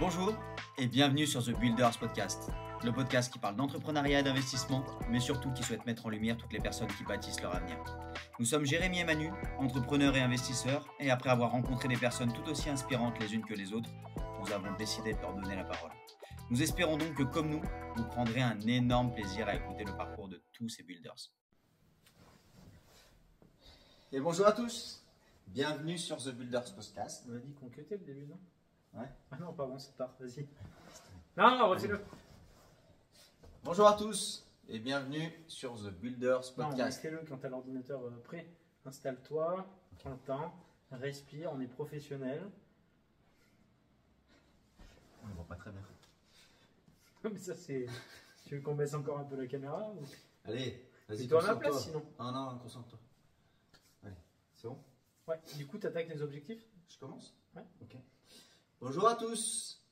Bonjour et bienvenue sur The Builders Podcast, le podcast qui parle d'entrepreneuriat et d'investissement, mais surtout qui souhaite mettre en lumière toutes les personnes qui bâtissent leur avenir. Nous sommes Jérémy et Manu, entrepreneurs et investisseurs, et après avoir rencontré des personnes tout aussi inspirantes les unes que les autres, nous avons décidé de leur donner la parole. Nous espérons donc que, comme nous, vous prendrez un énorme plaisir à écouter le parcours de tous ces builders. Et bonjour à tous, bienvenue sur The Builders Podcast. On a dit qu'on cutait le début, non? Ouais. Ah non, pardon, c'est tard, vas-y. Non, retiens-le. Bonjour à tous et bienvenue sur The Builders Non, Podcast. fais-le quand t'as l'ordinateur prêt. Installe-toi, prends le temps, respire, on est professionnel. On ne voit pas très bien. Mais ça, c'est. Tu veux qu'on baisse encore un peu la caméra ou... Allez, vas-y, toi à ma concentre-toi. place sinon. Ah non, concentre-toi. Allez, c'est bon? Ouais, du coup, t'attaques les objectifs? Je commence? Ouais. Ok. Bonjour à tous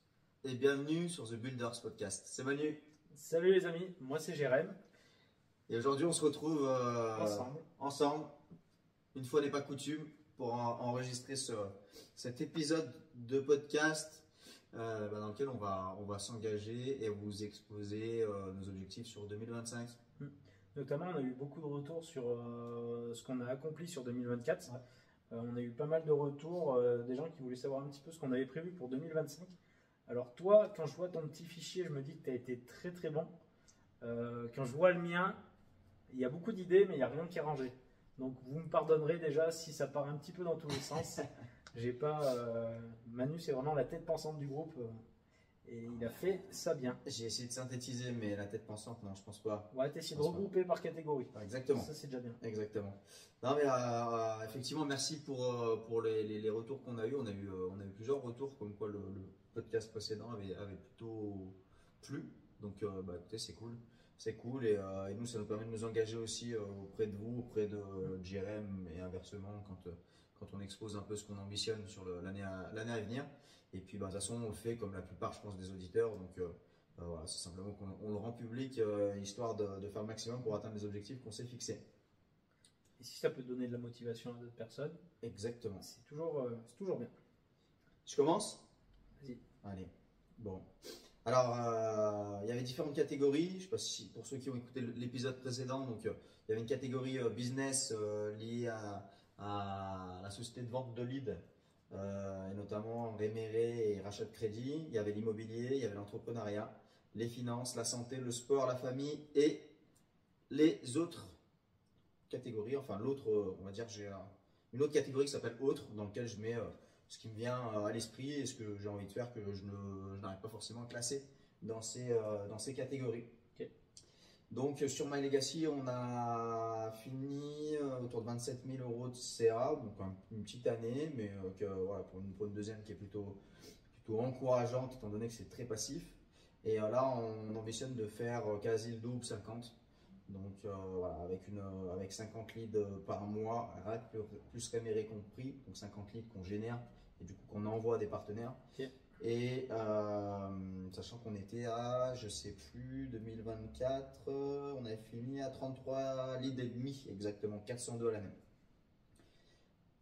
et bienvenue sur The Builders Podcast. C'est Manu. Salut les amis, moi c'est Jérém. Et aujourd'hui, on se retrouve Ensemble. une fois n'est pas coutume, pour enregistrer cet épisode de podcast dans lequel on va s'engager et vous exposer nos objectifs sur 2025. Notamment, on a eu beaucoup de retours sur ce qu'on a accompli sur 2024. Ouais. On a eu pas mal de retours, des gens qui voulaient savoir un petit peu ce qu'on avait prévu pour 2025. Alors toi, quand je vois ton petit fichier, je me dis que tu as été très très bon. Quand je vois le mien, il y a beaucoup d'idées, mais il n'y a rien qui est rangé. Donc vous me pardonnerez déjà si ça part un petit peu dans tous les sens. J'ai pas, Manu, c'est vraiment la tête pensante du groupe. Et il a fait ça bien. J'ai essayé de synthétiser, mais la tête pensante, non, je pense pas. Ouais, t'essayes de regrouper par catégorie. Exactement. Ça, c'est déjà bien. Exactement. Non, mais effectivement, merci pour les retours qu'on a eu. On a eu plusieurs retours comme quoi le podcast précédent avait plutôt plu. Donc, écoutez, c'est cool. C'est cool et nous, ça nous permet de nous engager aussi auprès de vous, auprès de Jérém et inversement quand on expose un peu ce qu'on ambitionne sur l'année à venir. Et puis, de toute façon, on le fait comme la plupart, je pense, des auditeurs. Donc, voilà, c'est simplement qu'on le rend public, histoire de faire le maximum pour atteindre les objectifs qu'on s'est fixés. Et si ça peut donner de la motivation à d'autres personnes, Exactement. c'est toujours bien. Je commence? Vas-y. Allez. Bon. Alors, il y avait différentes catégories. Je ne sais pas si pour ceux qui ont écouté l'épisode précédent, donc il y avait une catégorie business liée à la société de vente de leads, et notamment réméré et rachat de crédit. Il y avait l'immobilier, il y avait l'entrepreneuriat, les finances, la santé, le sport, la famille et les autres catégories. Enfin, l'autre, on va dire, j'ai une autre catégorie qui s'appelle autre, dans laquelle je mets ce qui me vient à l'esprit et ce que j'ai envie de faire que je n'arrive pas forcément à classer dans ces catégories. Okay. Donc sur My Legacy, on a fini autour de 27 000 euros de CA, donc une petite année, mais voilà, pour une deuxième qui est plutôt encourageante étant donné que c'est très passif. Et là, on ambitionne de faire quasi le double, 50. Donc voilà, avec 50 leads par mois, plus réméré compris, donc 50 leads qu'on génère et du coup qu'on envoie à des partenaires. Okay. Et sachant qu'on était à, je sais plus, 2024, on avait fini à 33 leads et demi, exactement 402 à l'année.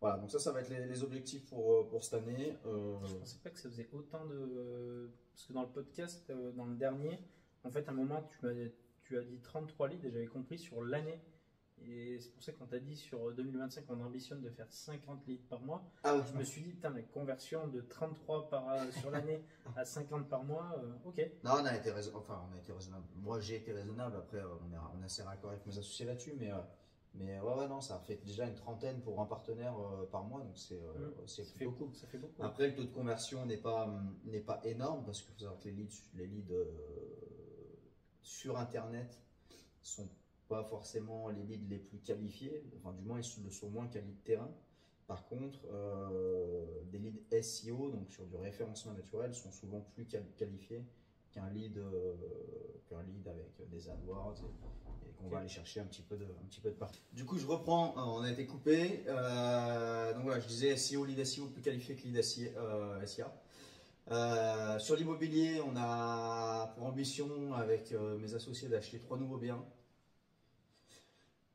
Voilà, donc ça va être les objectifs pour cette année. Je pensais pas que ça faisait autant de... Parce que dans le podcast, dans le dernier, en fait à un moment tu as dit 33 leads et j'avais compris sur l'année. Et c'est pour ça que quand tu as dit sur 2025, on ambitionne de faire 50 leads par mois, je me suis dit, putain, la conversion de 33 sur l'année à 50 par mois, ok. Non, on a été raisonnable. Moi, j'ai été raisonnable. Après, on est assez raccord avec mes associés là-dessus. Mais ouais, non, ça fait déjà une trentaine pour un partenaire par mois. Donc, c'est plutôt cool. Ça fait beaucoup. Après, le taux de conversion n'est pas énorme parce qu'il faut savoir que les leads sur Internet sont pas forcément les leads les plus qualifiés, enfin du moins ils le sont moins qu'un lead terrain. Par contre, des leads SEO, donc sur du référencement naturel, sont souvent plus qualifiés qu'un lead avec des AdWords et qu'on va aller chercher un petit peu de partout. Du coup, je reprends, on a été coupé. Donc voilà, je disais SEO, lead SEO plus qualifié que lead SEA. Sur l'immobilier, on a pour ambition avec mes associés d'acheter 3 nouveaux biens.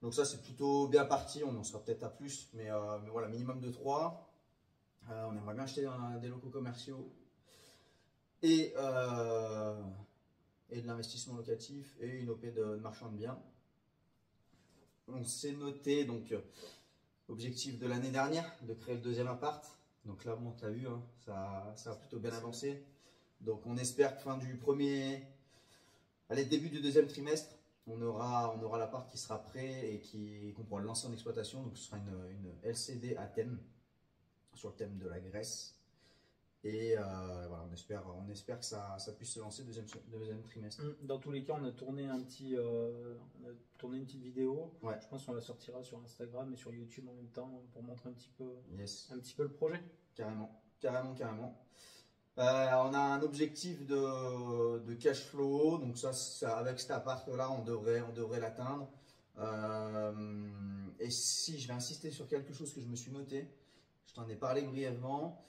Donc ça, c'est plutôt bien parti, on en sera peut-être à plus, mais voilà, minimum de 3. On aimerait bien acheter des locaux commerciaux. et, euh, et de l'investissement locatif et une OP de marchand de biens. On s'est noté, donc, objectif de l'année dernière, de créer le deuxième appart. Donc là, bon, tu as vu, hein, ça a plutôt bien avancé. Donc on espère que début du deuxième trimestre, on aura l'appart qui sera prêt et qu'on pourra le lancer en exploitation. Donc ce sera une LCD à thème, sur le thème de la Grèce. Et voilà, on espère que ça puisse se lancer deuxième trimestre. Dans tous les cas, on a tourné une petite vidéo. Ouais. Je pense qu'on la sortira sur Instagram et sur YouTube en même temps pour montrer un petit peu le projet. Carrément. On a un objectif de cash flow, donc ça avec cet appart-là, on devrait l'atteindre. Et si je vais insister sur quelque chose que je me suis noté, je t'en ai parlé brièvement.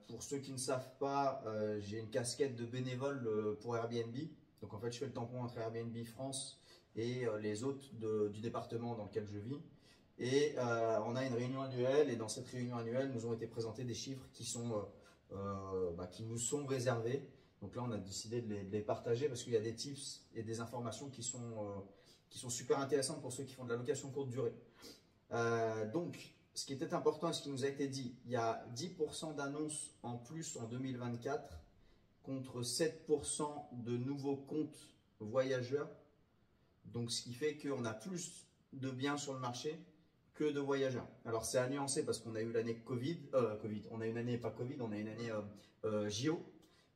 Pour ceux qui ne savent pas, j'ai une casquette de bénévole pour Airbnb. Donc en fait, je fais le tampon entre Airbnb France et les hôtes du département dans lequel je vis. Et on a une réunion annuelle, et dans cette réunion annuelle, nous ont été présentés des chiffres qui nous sont réservés. Donc là, on a décidé de les partager parce qu'il y a des tips et des informations qui sont super intéressantes pour ceux qui font de la location courte durée. Donc, ce qui était important et ce qui nous a été dit, il y a 10% d'annonces en plus en 2024 contre 7% de nouveaux comptes voyageurs. Donc, ce qui fait qu'on a plus de biens sur le marché que de voyageurs. Alors, c'est à nuancer parce qu'on a eu l'année on a une année pas Covid, on a une année JO.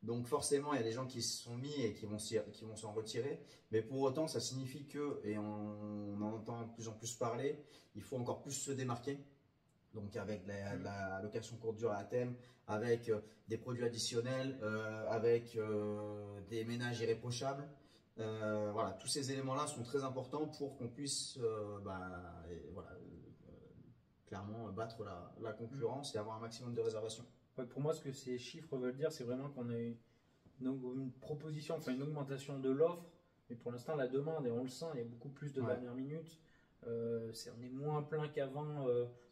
Donc, forcément, il y a des gens qui se sont mis et qui vont s'en retirer. Mais pour autant, ça signifie que, et on en entend de plus en plus parler, il faut encore plus se démarquer. Donc avec la location courte durée à thème, avec des produits additionnels, avec des ménages irréprochables. Voilà, tous ces éléments-là sont très importants pour qu'on puisse clairement battre la concurrence et avoir un maximum de réservations. Ouais, pour moi, ce que ces chiffres veulent dire, c'est vraiment qu'on a une proposition, enfin une augmentation de l'offre, mais pour l'instant la demande, et on le sent, il y a beaucoup plus de dernière minute. On est moins plein qu'avant.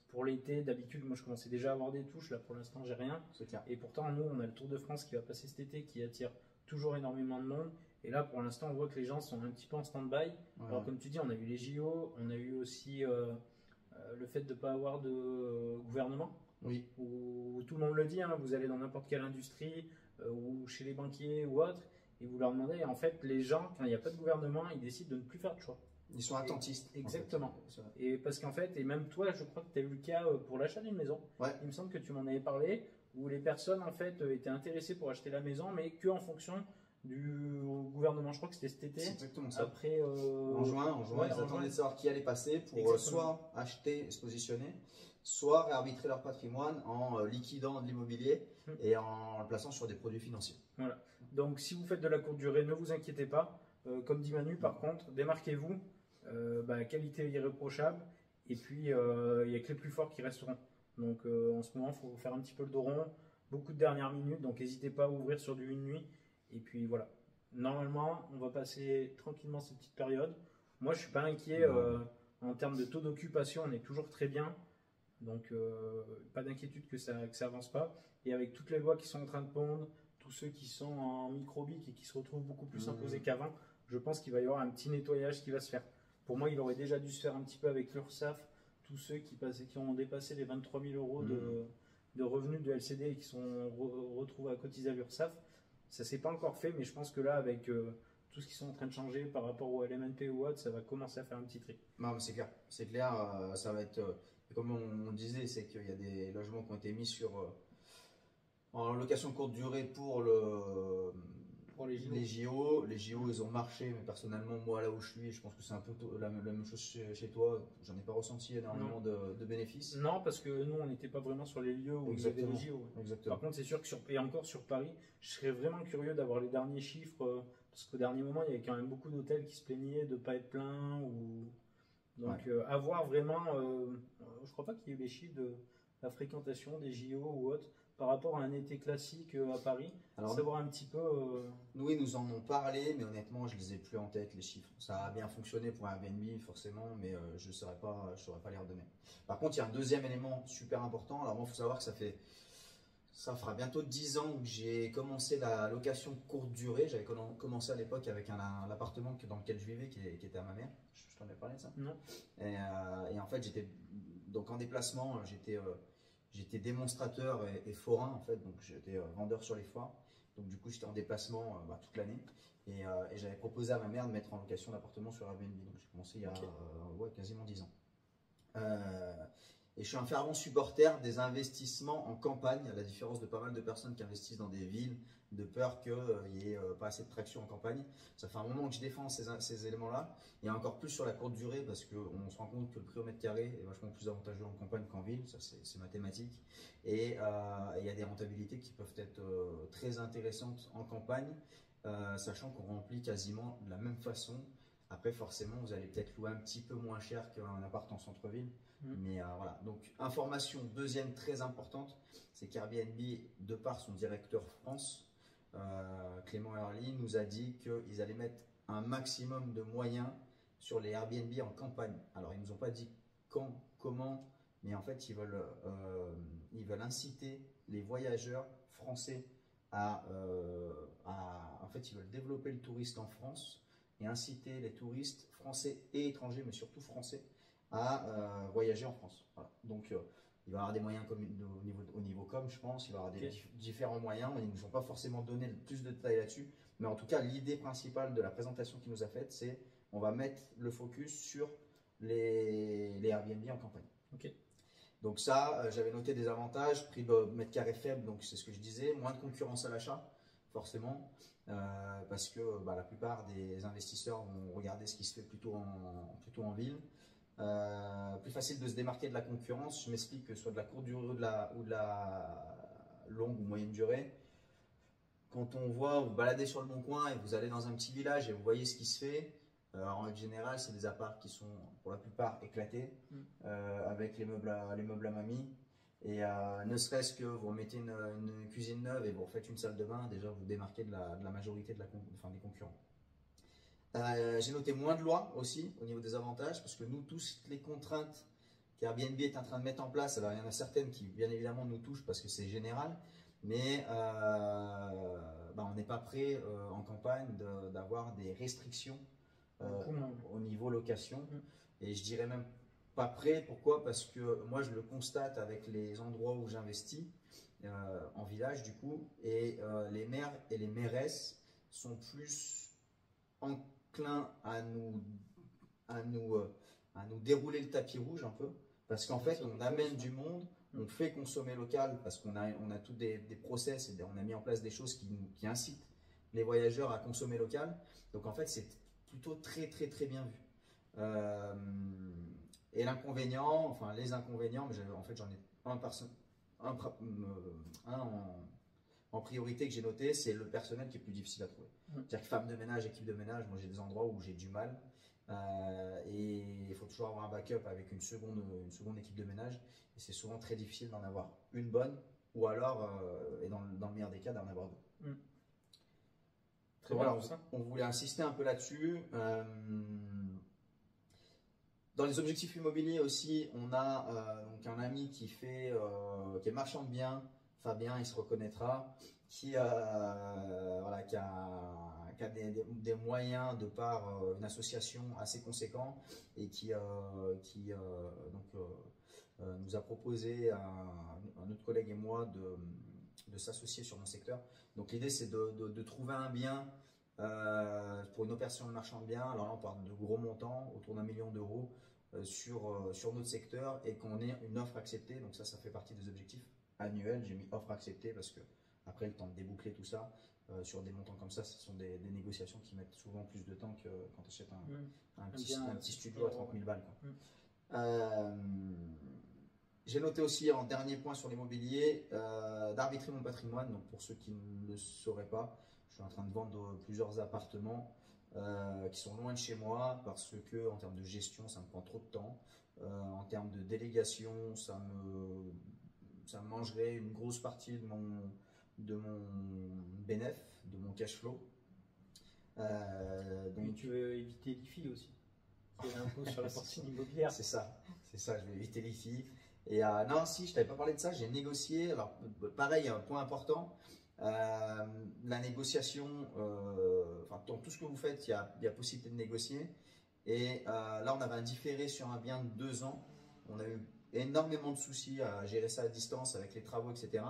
Pour l'été, d'habitude, moi je commençais déjà à avoir des touches, là pour l'instant j'ai rien. Et pourtant, nous on a le Tour de France qui va passer cet été qui attire toujours énormément de monde. Et là pour l'instant, on voit que les gens sont un petit peu en stand-by. Ouais. Alors, comme tu dis, on a eu les JO, on a eu aussi le fait de ne pas avoir de gouvernement. Oui. Où tout le monde le dit, hein, vous allez dans n'importe quelle industrie ou chez les banquiers ou autre, et vous leur demandez, en fait, les gens, quand il n'y a pas de gouvernement, ils décident de ne plus faire de choix. Ils sont attentistes. Exactement. En fait. Et parce qu'en fait, et même toi, je crois que tu as eu le cas pour l'achat d'une maison. Ouais. Il me semble que tu m'en avais parlé, où les personnes en fait étaient intéressées pour acheter la maison, mais que en fonction du gouvernement. Je crois que c'était cet été. C'est exactement ça. Après, en juin, ils attendaient de savoir qui allait passer pour soit acheter et se positionner, soit réarbitrer leur patrimoine en liquidant de l'immobilier et en le plaçant sur des produits financiers. Voilà. Donc, si vous faites de la courte durée, ne vous inquiétez pas. Comme dit Manu, par contre, démarquez-vous. Qualité irréprochable. Et puis, il n'y a que les plus forts qui resteront. Donc, en ce moment, il faut faire un petit peu le dos rond. Beaucoup de dernières minutes. Donc, n'hésitez pas à ouvrir sur du une nuit. Et puis, voilà. Normalement, on va passer tranquillement cette petite période. Moi, je ne suis pas inquiet. En termes de taux d'occupation, on est toujours très bien. Donc, pas d'inquiétude que ça avance pas. Et avec toutes les lois qui sont en train de pondre, tous ceux qui sont en microbique et qui se retrouvent beaucoup plus imposés qu'avant, je pense qu'il va y avoir un petit nettoyage qui va se faire. Pour moi, il aurait déjà dû se faire un petit peu avec l'URSSAF. Tous ceux qui ont dépassé les 23 000 euros de revenus de LCD et qui sont retrouvés à cotiser à l'URSSAF, ça ne s'est pas encore fait, mais je pense que là, avec tout ce qui sont en train de changer par rapport au LMNP ou autre, ça va commencer à faire un petit tri. Non, mais c'est clair. C'est clair, ça va être, comme on disait, c'est qu'il y a des logements qui ont été mis en location courte durée pour les JO. Les JO, ils ont marché, mais personnellement, moi, là où je suis, je pense que c'est un peu la même chose chez toi. J'en ai pas ressenti énormément de bénéfices. Non, parce que nous, on n'était pas vraiment sur les lieux où il y avait les JO. Exactement. Par contre, c'est sûr que encore sur Paris, je serais vraiment curieux d'avoir les derniers chiffres, parce qu'au dernier moment, il y avait quand même beaucoup d'hôtels qui se plaignaient de ne pas être pleins. Donc, avoir vraiment, je crois pas qu'il y ait eu les chiffres de la fréquentation des JO ou autre par rapport à un été classique à Paris. Alors, savoir un petit peu. Nous, ils nous en ont parlé, mais honnêtement, je les ai plus en tête les chiffres. Ça a bien fonctionné pour Airbnb forcément, mais je ne saurais pas les redonner. Par contre, il y a un deuxième élément super important. Alors moi, il faut savoir que ça fait Ça fera bientôt 10 ans que j'ai commencé la location courte durée. J'avais commencé à l'époque avec l'appartement dans lequel je vivais qui était à ma mère. Je t'en ai parlé de ça. Non. Et en fait, j'étais donc en déplacement, j'étais démonstrateur et forain en fait, donc j'étais vendeur sur les foires. Donc du coup, j'étais en déplacement toute l'année. Et j'avais proposé à ma mère de mettre en location l'appartement sur Airbnb. Donc j'ai commencé il y a ouais, quasiment 10 ans. Et je suis un fervent supporter des investissements en campagne, à la différence de pas mal de personnes qui investissent dans des villes, de peur qu'il n'y ait pas assez de traction en campagne. Ça fait un moment que je défends ces éléments-là, et encore plus sur la courte durée, parce qu'on se rend compte que le prix au mètre carré est vachement plus avantageux en campagne qu'en ville, ça c'est mathématique. Et il y a des rentabilités qui peuvent être très intéressantes en campagne, sachant qu'on remplit quasiment de la même façon. Après, forcément, vous allez peut-être louer un petit peu moins cher qu'un appart en centre-ville. Mais voilà. Donc, information deuxième très importante, c'est qu'Airbnb, de par son directeur France, Clément Herly, nous a dit qu'ils allaient mettre un maximum de moyens sur les Airbnb en campagne. Alors, ils ne nous ont pas dit quand, comment, mais en fait, ils veulent inciter les voyageurs français en fait, ils veulent développer le tourisme en France et inciter les touristes français et étrangers, mais surtout français, à voyager en France. Voilà. Donc, il va y avoir des moyens au niveau com, je pense. Il va y avoir différents moyens. Ils ne nous ont pas forcément donné plus de détails là-dessus. Mais en tout cas, l'idée principale de la présentation qu'il nous a faite, c'est on va mettre le focus sur les Airbnb en campagne. Okay. Donc ça, j'avais noté des avantages, prix de mètre carré faible, donc c'est ce que je disais, moins de concurrence à l'achat, forcément, parce que la plupart des investisseurs vont regarder ce qui se fait plutôt en ville. Plus facile de se démarquer de la concurrence, je m'explique, que ce soit de la courte durée ou de la longue ou moyenne durée. Quand on voit, vous baladez sur le bon coin et vous allez dans un petit village et vous voyez ce qui se fait, en règle générale, c'est des apparts qui sont pour la plupart éclatés, avec les meubles à mamie. Et ne serait-ce que vous remettez une cuisine neuve et vous refaites une salle de bain, déjà vous démarquez de la majorité des concurrents. J'ai noté moins de lois aussi au niveau des avantages, parce que nous, toutes les contraintes qu'Airbnb est en train de mettre en place, alors il y en a certaines qui bien évidemment nous touchent parce que c'est général, mais on n'est pas prêt en campagne d'avoir des restrictions au niveau location. Et je dirais même pas prêt. Pourquoi? Parce que moi je le constate avec les endroits où j'investis, en village du coup, et les maires et les mairesses sont plus enclins à nous dérouler le tapis rouge un peu, parce qu'en fait on amène du monde, on fait consommer local, parce qu'on a tous des process et on a mis en place des choses qui incitent les voyageurs à consommer local. Donc en fait c'est plutôt très très très bien vu. Et l'inconvénient, enfin les inconvénients, mais en fait j'en ai un en priorité que j'ai noté, c'est le personnel qui est plus difficile à trouver. C'est-à-dire que femme de ménage, équipe de ménage, moi j'ai des endroits où j'ai du mal, et il faut toujours avoir un backup avec une seconde équipe de ménage, et c'est souvent très difficile d'en avoir une bonne, ou alors, et dans le meilleur des cas, d'en avoir deux. Très voilà, bien, on voulait insister un peu là-dessus. Dans les objectifs immobiliers aussi, on a donc un ami qui est marchand de biens, Fabien, il se reconnaîtra, qui a des moyens de par une association assez conséquent, et qui nous a proposé un autre collègue et moi de s'associer sur mon secteur. Donc l'idée c'est de trouver un bien pour une opération de marchand de biens. Alors là on parle de gros montants, autour d'1 million d'euros sur notre secteur, et qu'on ait une offre acceptée. Donc ça fait partie des objectifs annuels. J'ai mis offre acceptée parce que après le temps de déboucler tout ça, sur des montants comme ça, ce sont des négociations qui mettent souvent plus de temps que quand tu achètes un petit studio à 30 000 balles, quoi. J'ai noté aussi en dernier point sur l'immobilier, d'arbitrer mon patrimoine. Donc pour ceux qui ne le sauraient pas, je suis en train de vendre plusieurs appartements qui sont loin de chez moi, parce que en termes de gestion ça me prend trop de temps, en termes de délégation ça me mangerait une grosse partie de mon bénéfice, de mon cash flow. Donc tu veux éviter l'IFI aussi, c'est l'impôt sur la fortune immobilière. C'est ça, je vais éviter l'IFI. Et non, si, je t'avais pas parlé de ça, j'ai négocié. Alors, pareil, un point important, la négociation, enfin, dans tout ce que vous faites, il y a possibilité de négocier. Et là, on avait un différé sur un bien de 2 ans. On a eu énormément de soucis à gérer ça à distance avec les travaux, etc.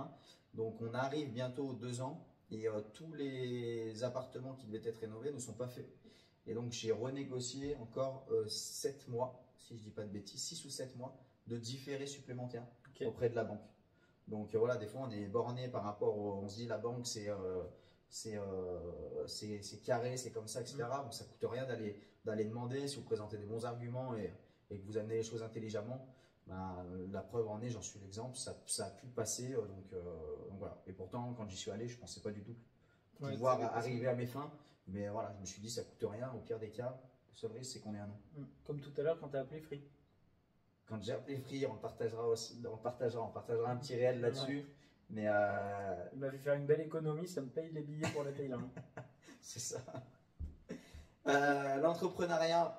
Donc, on arrive bientôt aux 2 ans et tous les appartements qui devaient être rénovés ne sont pas faits. Et donc, j'ai renégocié encore 7 mois, si je ne dis pas de bêtises, 6 ou 7 mois de différé supplémentaire auprès de la banque. Donc voilà, des fois on est borné par rapport on se dit la banque c'est carré, c'est comme ça, etc. Bon, ça coûte rien d'aller demander si vous présentez des bons arguments et que vous amenez les choses intelligemment. Ben, la preuve en est, j'en suis l'exemple, ça a pu passer. Donc voilà. Et pourtant, quand j'y suis allé, je pensais pas du tout pouvoir arriver à mes fins. Mais voilà, je me suis dit ça coûte rien. Au pire des cas, le seul risque c'est qu'on ait un an. Comme tout à l'heure quand tu as appelé Free. Quand j'ai appelé Free, on partagera un petit réel là-dessus. Ouais. Mais il m'a fait faire une belle économie, ça me paye les billets pour la Thaïlande. C'est ça. L'entrepreneuriat,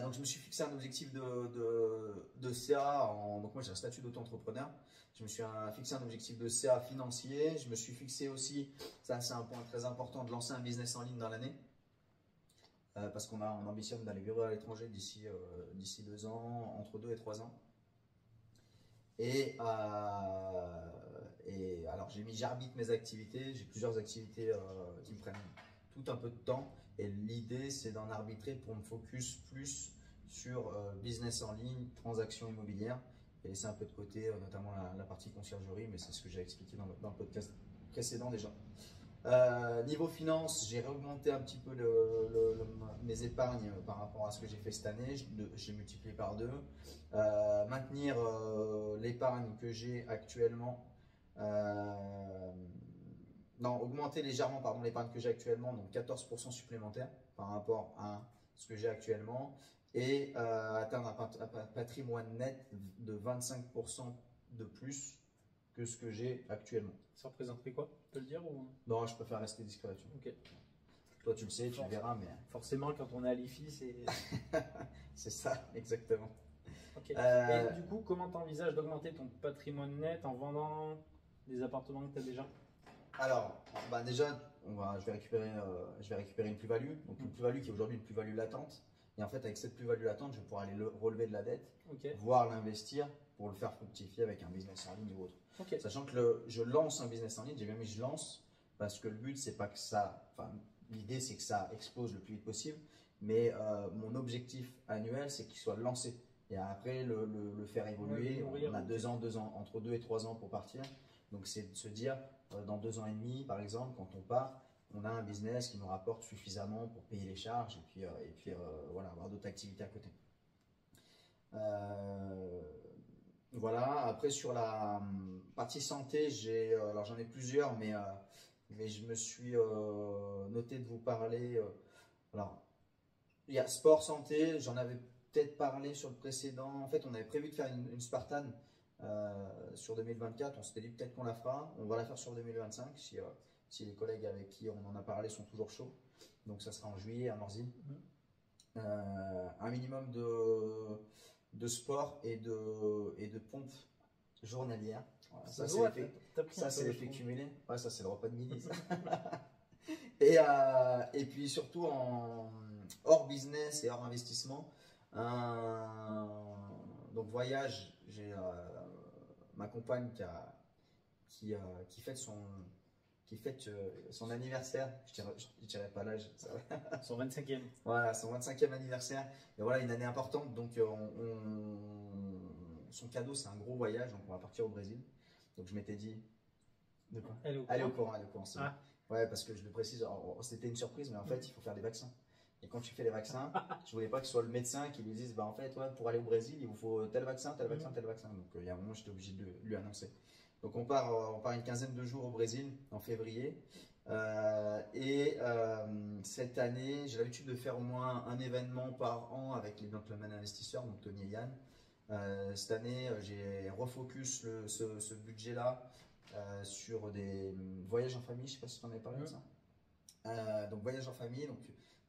donc je me suis fixé un objectif de CA. Donc moi j'ai un statut d'auto-entrepreneur. Je me suis fixé un objectif de CA financier. Je me suis fixé aussi, ça c'est un point très important, de lancer un business en ligne dans l'année. Parce qu'on ambitionne d'aller vivre à l'étranger d'ici 2 ans, entre 2 et 3 ans. Et alors j'arbitre mes activités, j'ai plusieurs activités qui me prennent tout un peu de temps. Et l'idée c'est d'en arbitrer pour me focus plus sur business en ligne, transactions immobilières. Et laisser un peu de côté notamment la partie conciergerie, mais c'est ce que j'ai expliqué dans le podcast précédent déjà. Niveau finance, j'ai réaugmenté un petit peu mes épargnes par rapport à ce que j'ai fait cette année. J'ai multiplié par 2. Maintenir l'épargne que j'ai actuellement. Non, augmenter légèrement l'épargne que j'ai actuellement, donc 14% supplémentaire par rapport à ce que j'ai actuellement. Et atteindre un patrimoine net de 25% de plus que ce que j'ai actuellement. Ça représenterait quoi? Tu peux le dire ou... Non, je préfère rester discret là-dessus. Ok. Toi, tu le sais, tu le verras, mais. Forcément, quand on est à l'IFI, c'est. C'est ça, exactement. Ok. Et du coup, comment tu envisages d'augmenter ton patrimoine net en vendant des appartements que tu as déjà? Alors, déjà, je vais récupérer une plus-value. Donc, une plus-value qui est aujourd'hui une plus-value latente. Et en fait, avec cette plus-value latente, je vais pouvoir aller relever de la dette, voire l'investir pour le faire fructifier avec un business en ligne ou autre. Sachant que je lance un business en ligne, j'ai bien mis je lance, parce que le but, c'est pas que ça. Enfin, l'idée, c'est que ça explose le plus vite possible. Mais mon objectif annuel, c'est qu'il soit lancé. Et après, le faire évoluer. On a 2 ans, entre 2 et 3 ans pour partir. Donc, c'est de se dire, dans 2 ans et demi, par exemple, quand on part, on a un business qui nous rapporte suffisamment pour payer les charges et puis voilà, avoir d'autres activités à côté. Voilà, après sur la partie santé, alors j'en ai plusieurs, mais je me suis noté de vous parler. Alors, il y a sport, santé, j'en avais peut-être parlé sur le précédent. En fait, on avait prévu de faire une Spartan sur 2024. On s'était dit peut-être qu'on la fera. On va la faire sur 2025 si les collègues avec qui on en a parlé sont toujours chauds. Donc ça sera en juillet à Morzine. Un minimum de sport et de pompes journalières. Voilà, ça c'est l'effet cumulé. Ouais, ça c'est le repas de midi. Et puis surtout hors business et hors investissement. Donc voyage, j'ai ma compagne qui fête son anniversaire. Je dirais pas l'âge. Son 25e. Voilà, son 25e anniversaire. Et voilà, une année importante. Donc son cadeau, c'est un gros voyage. Donc on va partir au Brésil. Donc je m'étais dit. De quoi? Elle est au courant. Ah. Ouais, parce que je le précise, c'était une surprise, mais en fait, il faut faire des vaccins. Et quand tu fais les vaccins, je voulais pas que ce soit le médecin qui lui dise, en fait, ouais, pour aller au Brésil, il vous faut tel vaccin, tel vaccin, tel vaccin. Donc il y a un moment, j'étais obligé de lui annoncer. Donc on part une quinzaine de jours au Brésil en février. Cette année, j'ai l'habitude de faire au moins un événement par an avec les gentlemen investisseurs, donc Tony et Yann. Cette année, j'ai refocus ce budget-là sur des voyages en famille. Je ne sais pas si tu en avais parlé de ça. Donc voyage en famille. Donc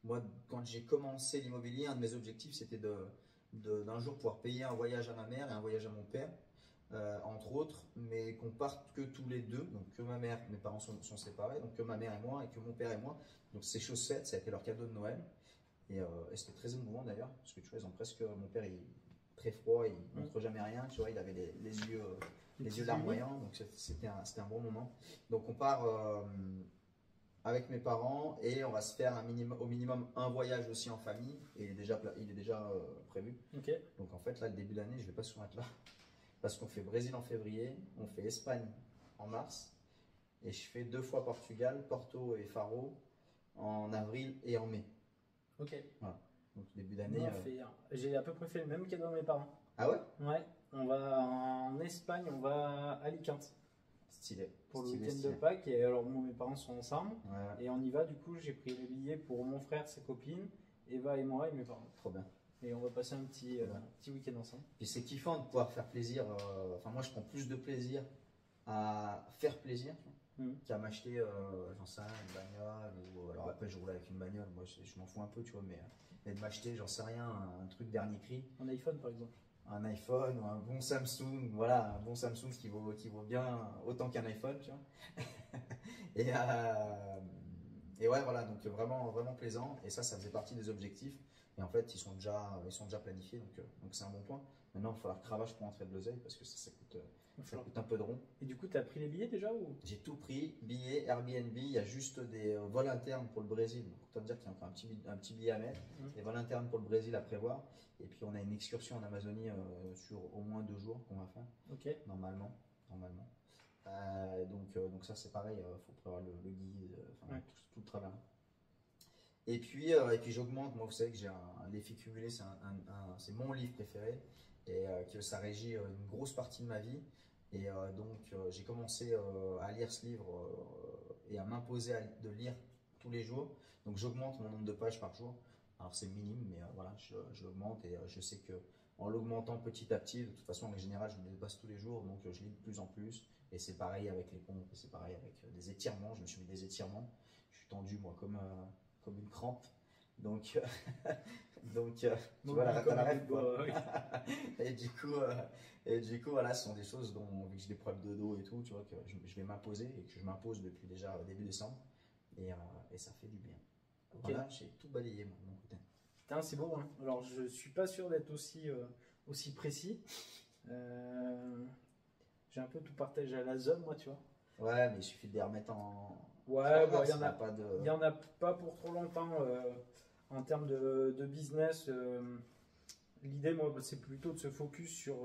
moi, quand j'ai commencé l'immobilier, un de mes objectifs, c'était d'un jour pouvoir payer un voyage à ma mère et un voyage à mon père, entre autres, mais qu'on parte que tous les deux, donc que ma mère, mes parents sont séparés, donc que ma mère et moi, et que mon père et moi. Donc c'est chose faite, ça a été leur cadeau de Noël. Et c'était très émouvant d'ailleurs, parce que tu vois, ils ont presque, mon père il est très froid, il montre jamais rien, tu vois, il avait les yeux larmoyants, donc c'était un bon moment. Donc on part avec mes parents et on va se faire au minimum un voyage aussi en famille, et il est déjà prévu. Ok. Donc en fait là, le début d'année, je vais pas souvent être là, parce qu'on fait Brésil en février, on fait Espagne en mars, et je fais 2 fois Portugal, Porto et Faro en avril et en mai. Ok. Voilà. Donc début Nous, d'année. j'ai à peu près fait le même cadeau à mes parents. Ah ouais? Ouais, on va en Espagne, on va à Alicante Stylé. pour le Stylé, week-end de stylé. Pâques. Et alors, moi, mes parents sont ensemble Ouais, et on y va. Du coup, j'ai pris les billets pour mon frère, sa copine, Eva et moi et mes parents. trop bien. Et on va passer un petit, Trop bien. petit week-end ensemble. Puis c'est kiffant de pouvoir faire plaisir. Enfin, moi, je prends plus de plaisir à faire plaisir, tu vois, qu'à m'acheter, j'en sais rien, une bagnole. Ou alors après, je roule avec une bagnole. Moi, je m'en fous un peu, tu vois, mais de m'acheter, j'en sais rien, un truc dernier cri. Un iPhone, par exemple. Un iPhone ou un bon Samsung, voilà, un bon Samsung qui vaut bien autant qu'un iPhone, tu vois. Et, et ouais, voilà, donc vraiment, vraiment plaisant. Et ça faisait partie des objectifs. Et en fait, ils sont déjà planifiés, donc c'est un bon point. Maintenant, il va falloir cravache pour entrer de l'oseille parce que ça coûte un peu de rond. Et du coup, tu as pris les billets déjà ou? J'ai tout pris, billets, Airbnb, il y a juste des vols internes pour le Brésil. Donc, autant dire qu'il y a encore un petit billet à mettre, des vols internes pour le Brésil à prévoir. Et puis, on a une excursion en Amazonie sur au moins 2 jours qu'on va faire, Ok. normalement. Donc ça, c'est pareil, il faut prévoir le guide, enfin, Ouais. tout le travail. Et puis j'augmente, moi vous savez que j'ai un défi cumulé, c'est mon livre préféré et que ça régit une grosse partie de ma vie. Et j'ai commencé à lire ce livre et à m'imposer de lire tous les jours. Donc j'augmente mon nombre de pages par jour. Alors c'est minime, mais voilà, je l'augmente et je sais que en l'augmentant petit à petit, de toute façon en général je me dépasse tous les jours, donc je lis de plus en plus. Et c'est pareil avec les pompes, et c'est pareil avec des étirements. Je me suis mis des étirements. Je suis tendu moi comme une crampe. Donc, tu vois, t'as la rêve, quoi. Et du coup, voilà, ce sont des choses dont, vu que j'ai des problèmes de dos et tout, tu vois, que je vais m'imposer et que je m'impose depuis déjà début décembre. Et ça fait du bien. Ok. Voilà, j'ai tout balayé, moi, de mon côté. Putain, c'est beau, hein. Alors, je suis pas sûr d'être aussi précis. J'ai un peu tout partagé à la zone, moi, tu vois. Ouais, mais il suffit de les remettre en. Ouais, bon, il y ça en n'a a, pas de. il y en a pas pour trop longtemps en termes de business. L'idée, moi, c'est plutôt de se focus sur.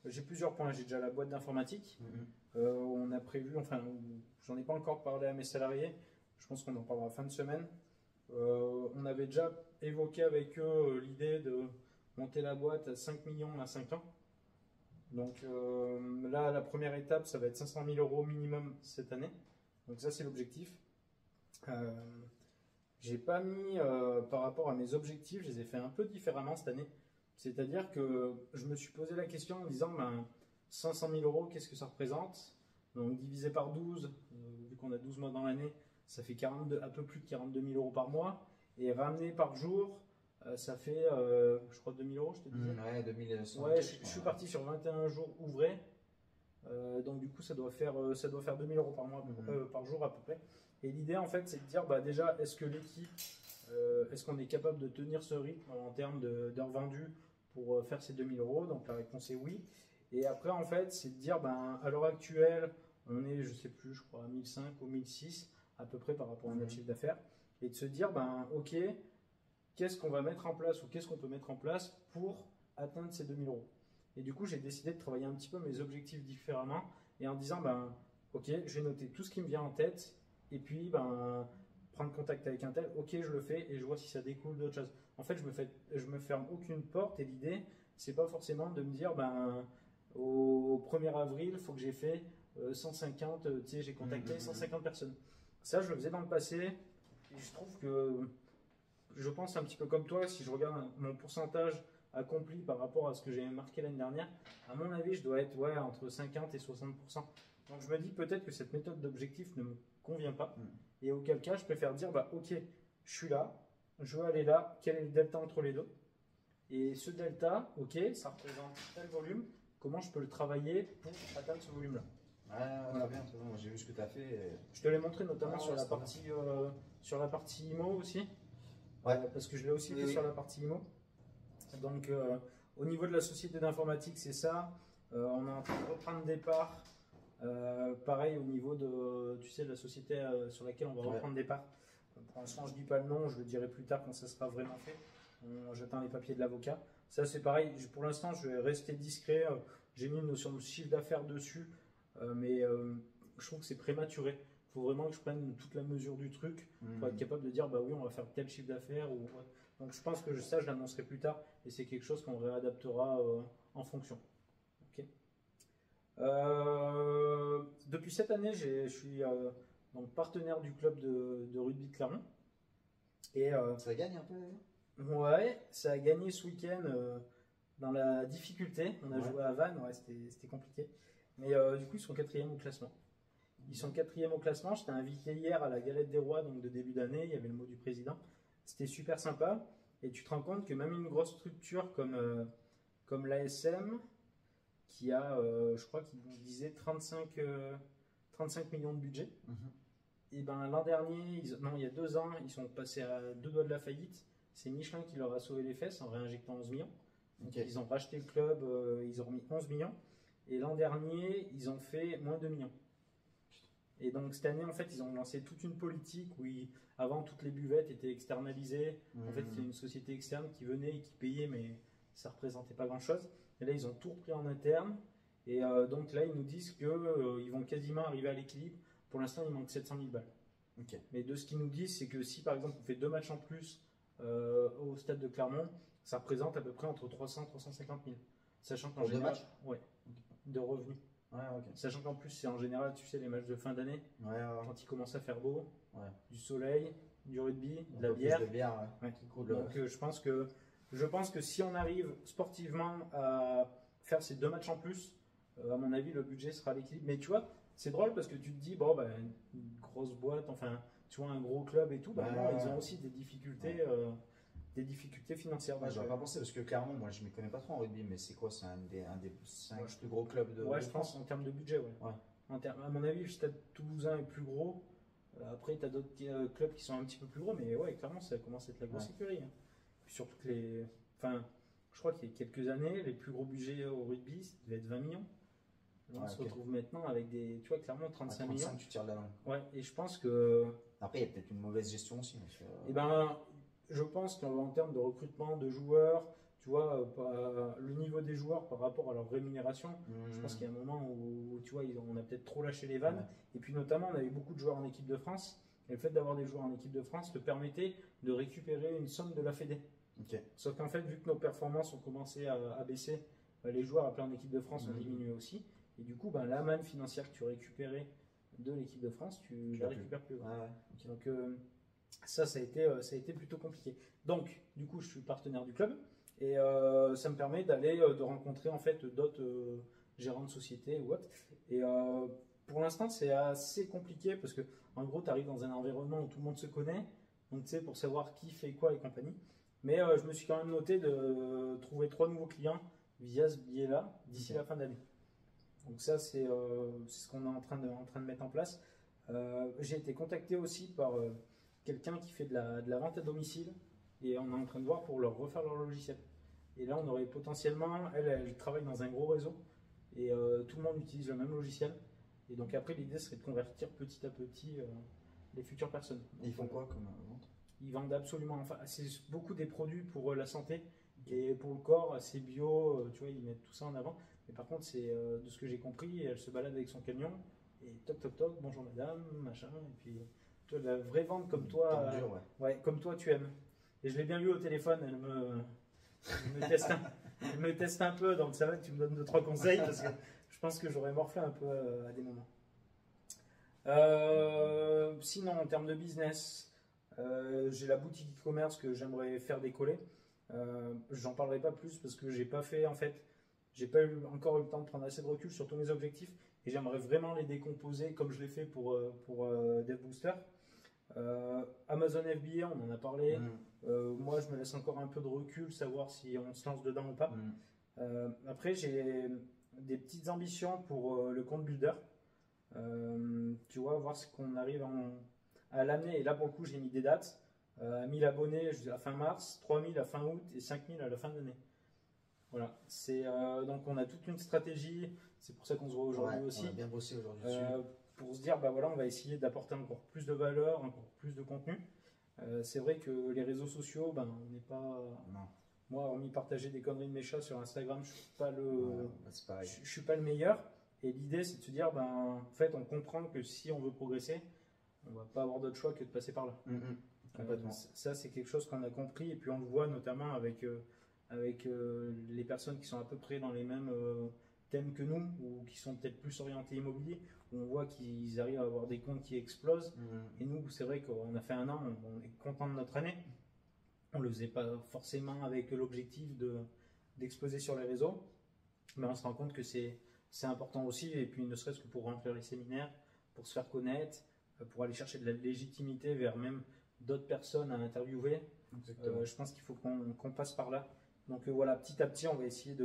J'ai plusieurs points. J'ai déjà la boîte d'informatique. On a prévu, enfin, j'en ai pas encore parlé à mes salariés. Je pense qu'on en parlera fin de semaine. On avait déjà évoqué avec eux l'idée de monter la boîte à 5 millions à 5 ans. Donc là, la première étape, ça va être 500 000 euros minimum cette année. Donc ça, c'est l'objectif. J'ai pas mis par rapport à mes objectifs, je les ai fait un peu différemment cette année. C'est-à-dire que je me suis posé la question en me disant, ben, 500 000 euros, qu'est-ce que ça représente? Donc divisé par 12, vu qu'on a 12 mois dans l'année, ça fait un peu plus de 42 000 euros par mois. Et ramené par jour, ça fait, je crois, 2 000 euros, je te disais. Ouais, 2100. Ouais, je suis parti sur 21 jours ouvrés. Donc du coup, ça doit faire 2 000 euros par mois, par jour à peu près. Et l'idée, en fait, c'est de dire, bah, déjà, est-ce que l'équipe, est-ce qu'on est capable de tenir ce rythme en termes d'heures vendues pour faire ces 2 000 euros? Donc la réponse est oui. Et après, en fait, c'est de dire, ben, à l'heure actuelle, on est, je sais plus, je crois, à 1005 ou 1006 à peu près par rapport à notre chiffre d'affaires. Et de se dire, ben, ok, qu'est-ce qu'on va mettre en place ou qu'est-ce qu'on peut mettre en place pour atteindre ces 2 000 euros? Et du coup, j'ai décidé de travailler un petit peu mes objectifs différemment et en disant, ben, ok, je vais noter tout ce qui me vient en tête et puis, ben, prendre contact avec un tel, ok, je le fais et je vois si ça découle d'autres choses. En fait, je me ferme aucune porte et l'idée, c'est pas forcément de me dire, ben, au 1er avril, il faut que j'ai fait 150, tu sais, j'ai contacté 150 personnes. Ça, je le faisais dans le passé et je trouve que, je pense un petit peu comme toi, si je regarde mon pourcentage accompli par rapport à ce que j'ai marqué l'année dernière, à mon avis, je dois être ouais, entre 50 et 60%. Donc je me dis peut-être que cette méthode d'objectif ne me convient pas. Et auquel cas, je préfère dire, bah, ok, je suis là, je veux aller là, quel est le delta entre les deux? Et ce delta, ok, ça représente tel volume, comment je peux le travailler pour atteindre ce volume-là. Voilà. Très bien. Moi, j'ai vu ce que tu as fait. Je te l'ai montré notamment Ah, sur, ouais, la c'est très partie, sur la partie IMO aussi, Ouais. parce que je l'ai aussi Oui, fait oui. sur la partie IMO. Donc au niveau de la société d'informatique, c'est ça. On est en train de reprendre des parts. Pareil au niveau de, tu sais, de la société sur laquelle on va reprendre des parts. Pour l'instant, je dis pas le nom, je le dirai plus tard quand ça sera vraiment fait. J'attends les papiers de l'avocat. Ça, c'est pareil. Pour l'instant, je vais rester discret. J'ai mis une notion de chiffre d'affaires dessus, mais je trouve que c'est prématuré. Il faut vraiment que je prenne toute la mesure du truc pour être capable de dire, bah oui, on va faire tel chiffre d'affaires. Ou... Donc, je pense que ça, je l'annoncerai plus tard et c'est quelque chose qu'on réadaptera en fonction. Ok. Depuis cette année, je suis donc partenaire du club de rugby de Clermont. Et Ça gagne un peu d'ailleurs. ouais, ça a gagné ce week-end dans la difficulté. On a Ouais. joué à Vannes, ouais, c'était compliqué. Mais du coup, ils sont quatrième au classement. Ils sont quatrième au classement. J'étais invité hier à la Galette des Rois, donc de début d'année. Il y avait le mot du président. C'était super sympa. Et tu te rends compte que même une grosse structure comme l'ASM, qui a, je crois qu'il disait 35 millions de budget. Et ben l'an dernier, non, il y a 2 ans, ils sont passés à 2 doigts de la faillite. C'est Michelin qui leur a sauvé les fesses en réinjectant 11 millions. Donc, ils ont racheté le club, ils ont remis 11 millions. Et l'an dernier, ils ont fait moins 2 millions. Et donc cette année, en fait, ils ont lancé toute une politique où avant, toutes les buvettes étaient externalisées. En fait, c'était une société externe qui venait et qui payait, mais ça représentait pas grand-chose. Et là, ils ont tout repris en interne. Et donc là, ils nous disent qu'ils vont quasiment arriver à l'équilibre. Pour l'instant, il manque 700 000 balles. Mais de ce qu'ils nous disent, c'est que si par exemple on fait 2 matchs en plus au stade de Clermont, ça représente à peu près entre 300 et 350 000. Sachant qu'en général, 2 matchs de revenus. Sachant qu'en plus, c'est en général, tu sais, les matchs de fin d'année, quand il commence à faire beau, du soleil, du rugby, de la bière. Qui coule. Donc je pense que si on arrive sportivement à faire ces 2 matchs en plus, à mon avis, le budget sera à l'équilibre. Mais tu vois, c'est drôle parce que tu te dis, bon, bah, une grosse boîte, enfin, tu vois, un gros club et tout, bah, non, ils ont aussi des difficultés financières. Ouais, j'aurais pas pensé parce que clairement, moi je m'y connais pas trop en rugby, mais c'est quoi? C'est un des 5 plus gros clubs de Ouais, de je France. pense en termes de budget, ouais. À mon avis, le Stade Toulousain est plus gros. Après, tu as d'autres clubs qui sont un petit peu plus gros, mais ouais, clairement, ça commence à être la grosse écurie. Hein. Puis surtout que enfin, je crois qu'il y a quelques années, les plus gros budgets au rugby, ça devait être 20 millions. Là, on se retrouve maintenant avec tu vois, clairement 35 millions. Tu tires de la langue. Ouais, et je pense que. Après, il y a peut-être une mauvaise gestion aussi. Eh ben, je pense qu'en termes de recrutement de joueurs, tu vois, le niveau des joueurs par rapport à leur rémunération, je pense qu'il y a un moment où, tu vois, on a peut-être trop lâché les vannes. Et puis notamment, on avait beaucoup de joueurs en équipe de France. Et le fait d'avoir des joueurs en équipe de France te permettait de récupérer une somme de la Fédé. Sauf qu'en fait, vu que nos performances ont commencé à baisser, les joueurs appelés en équipe de France ont diminué aussi. Et du coup, la manne financière que tu récupérais de l'équipe de France, tu la récupères plus. Donc ça a été plutôt compliqué. Donc, du coup, je suis partenaire du club et ça me permet de rencontrer en fait d'autres gérants de société ou autres. Et pour l'instant, c'est assez compliqué parce que en gros, tu arrives dans un environnement où tout le monde se connaît, donc tu sais, pour savoir qui fait quoi et compagnie. Mais je me suis quand même noté de trouver 3 nouveaux clients via ce biais-là d'ici la fin d'année. Donc ça, c'est ce qu'on est en train de mettre en place. J'ai été contacté aussi par quelqu'un qui fait de la vente à domicile et on est en train de voir pour leur refaire leur logiciel. Et là, on aurait potentiellement, elle travaille dans un gros réseau et tout le monde utilise le même logiciel. Et donc après, l'idée serait de convertir petit à petit les futures personnes. Et ils font quoi comme vente? Ils vendent absolument, enfin, c'est beaucoup des produits pour la santé et pour le corps, c'est bio, tu vois, ils mettent tout ça en avant. Mais par contre, c'est de ce que j'ai compris, elle se balade avec son camion et toc toc toc, bonjour madame, machin, et puis toi, la vraie vente comme toi, comme toi tu aimes. Et je l'ai bien vu au téléphone, elle me teste un peu, donc c'est vrai que tu me donnes 2-3 conseils parce que je pense que j'aurais morflé un peu à des moments. Sinon, en termes de business, j'ai la boutique e-commerce que j'aimerais faire décoller. J'en parlerai pas plus parce que j'ai pas encore eu le temps de prendre assez de recul sur tous mes objectifs et j'aimerais vraiment les décomposer comme je l'ai fait pour DevBooster. Amazon FBA, on en a parlé. Mm. Moi, je me laisse encore un peu de recul, savoir si on se lance dedans ou pas. Après, j'ai des petites ambitions pour le compte Builder. Tu vois, voir ce qu'on arrive à l'année. Et là, pour le coup, j'ai mis des dates. 1000 abonnés à fin mars, 3000 à fin août et 5000 à la fin de l'année. Voilà. Donc, on a toute une stratégie. C'est pour ça qu'on se voit aujourd'hui aussi. On a bien bossé aujourd'hui dessus. Pour se dire, bah voilà, on va essayer d'apporter encore plus de valeur, encore plus de contenu. C'est vrai que les réseaux sociaux, ben, on n'est pas. Non. Moi, hormis partager des conneries de mes chats sur Instagram, je suis pas je suis pas le meilleur. Et l'idée, c'est de se dire, ben, en fait, on comprend que si on veut progresser, on va pas avoir d'autre choix que de passer par là. Complètement. Ça, c'est quelque chose qu'on a compris, et puis on le voit notamment avec les personnes qui sont à peu près dans les mêmes thèmes que nous, ou qui sont peut-être plus orientés immobilier, où on voit qu'ils arrivent à avoir des comptes qui explosent. Et nous, c'est vrai qu'on a fait un an, on est content de notre année. On le faisait pas forcément avec l'objectif d'exploser sur les réseaux, mais on se rend compte que c'est important aussi, et puis ne serait-ce que pour remplir les séminaires, pour se faire connaître, pour aller chercher de la légitimité vers même d'autres personnes à interviewer. Je pense qu'il faut qu'on passe par là. Donc voilà, petit à petit, on va essayer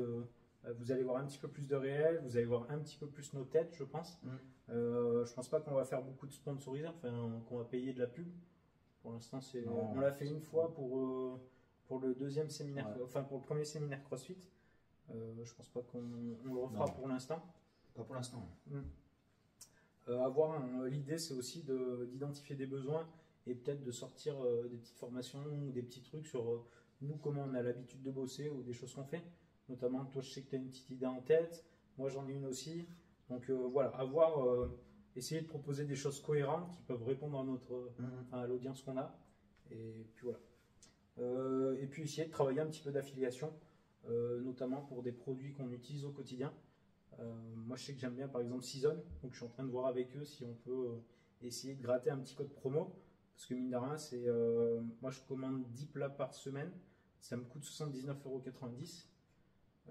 vous allez voir un petit peu plus de réel, vous allez voir un petit peu plus nos têtes, je pense. Je pense pas qu'on va faire beaucoup de sponsorisés, enfin qu'on va payer de la pub. Pour l'instant, on l'a fait une fois pour le deuxième séminaire, enfin pour le premier séminaire CrossFit. Je pense pas qu'on le refera pour l'instant. Pas pour l'instant. L'idée, c'est aussi d'identifier des besoins et peut-être de sortir des petites formations ou des petits trucs sur nous, comment on a l'habitude de bosser ou des choses qu'on fait. Notamment, toi, je sais que tu as une petite idée en tête. Moi, j'en ai une aussi. Donc voilà, essayer de proposer des choses cohérentes qui peuvent répondre à l'audience qu'on a. Et puis voilà. Et puis essayer de travailler un petit peu d'affiliation, notamment pour des produits qu'on utilise au quotidien. Moi, je sais que j'aime bien par exemple Season, donc je suis en train de voir avec eux si on peut essayer de gratter un petit code promo. Parce que mine de rien, moi je commande 10 plats par semaine, ça me coûte 79,90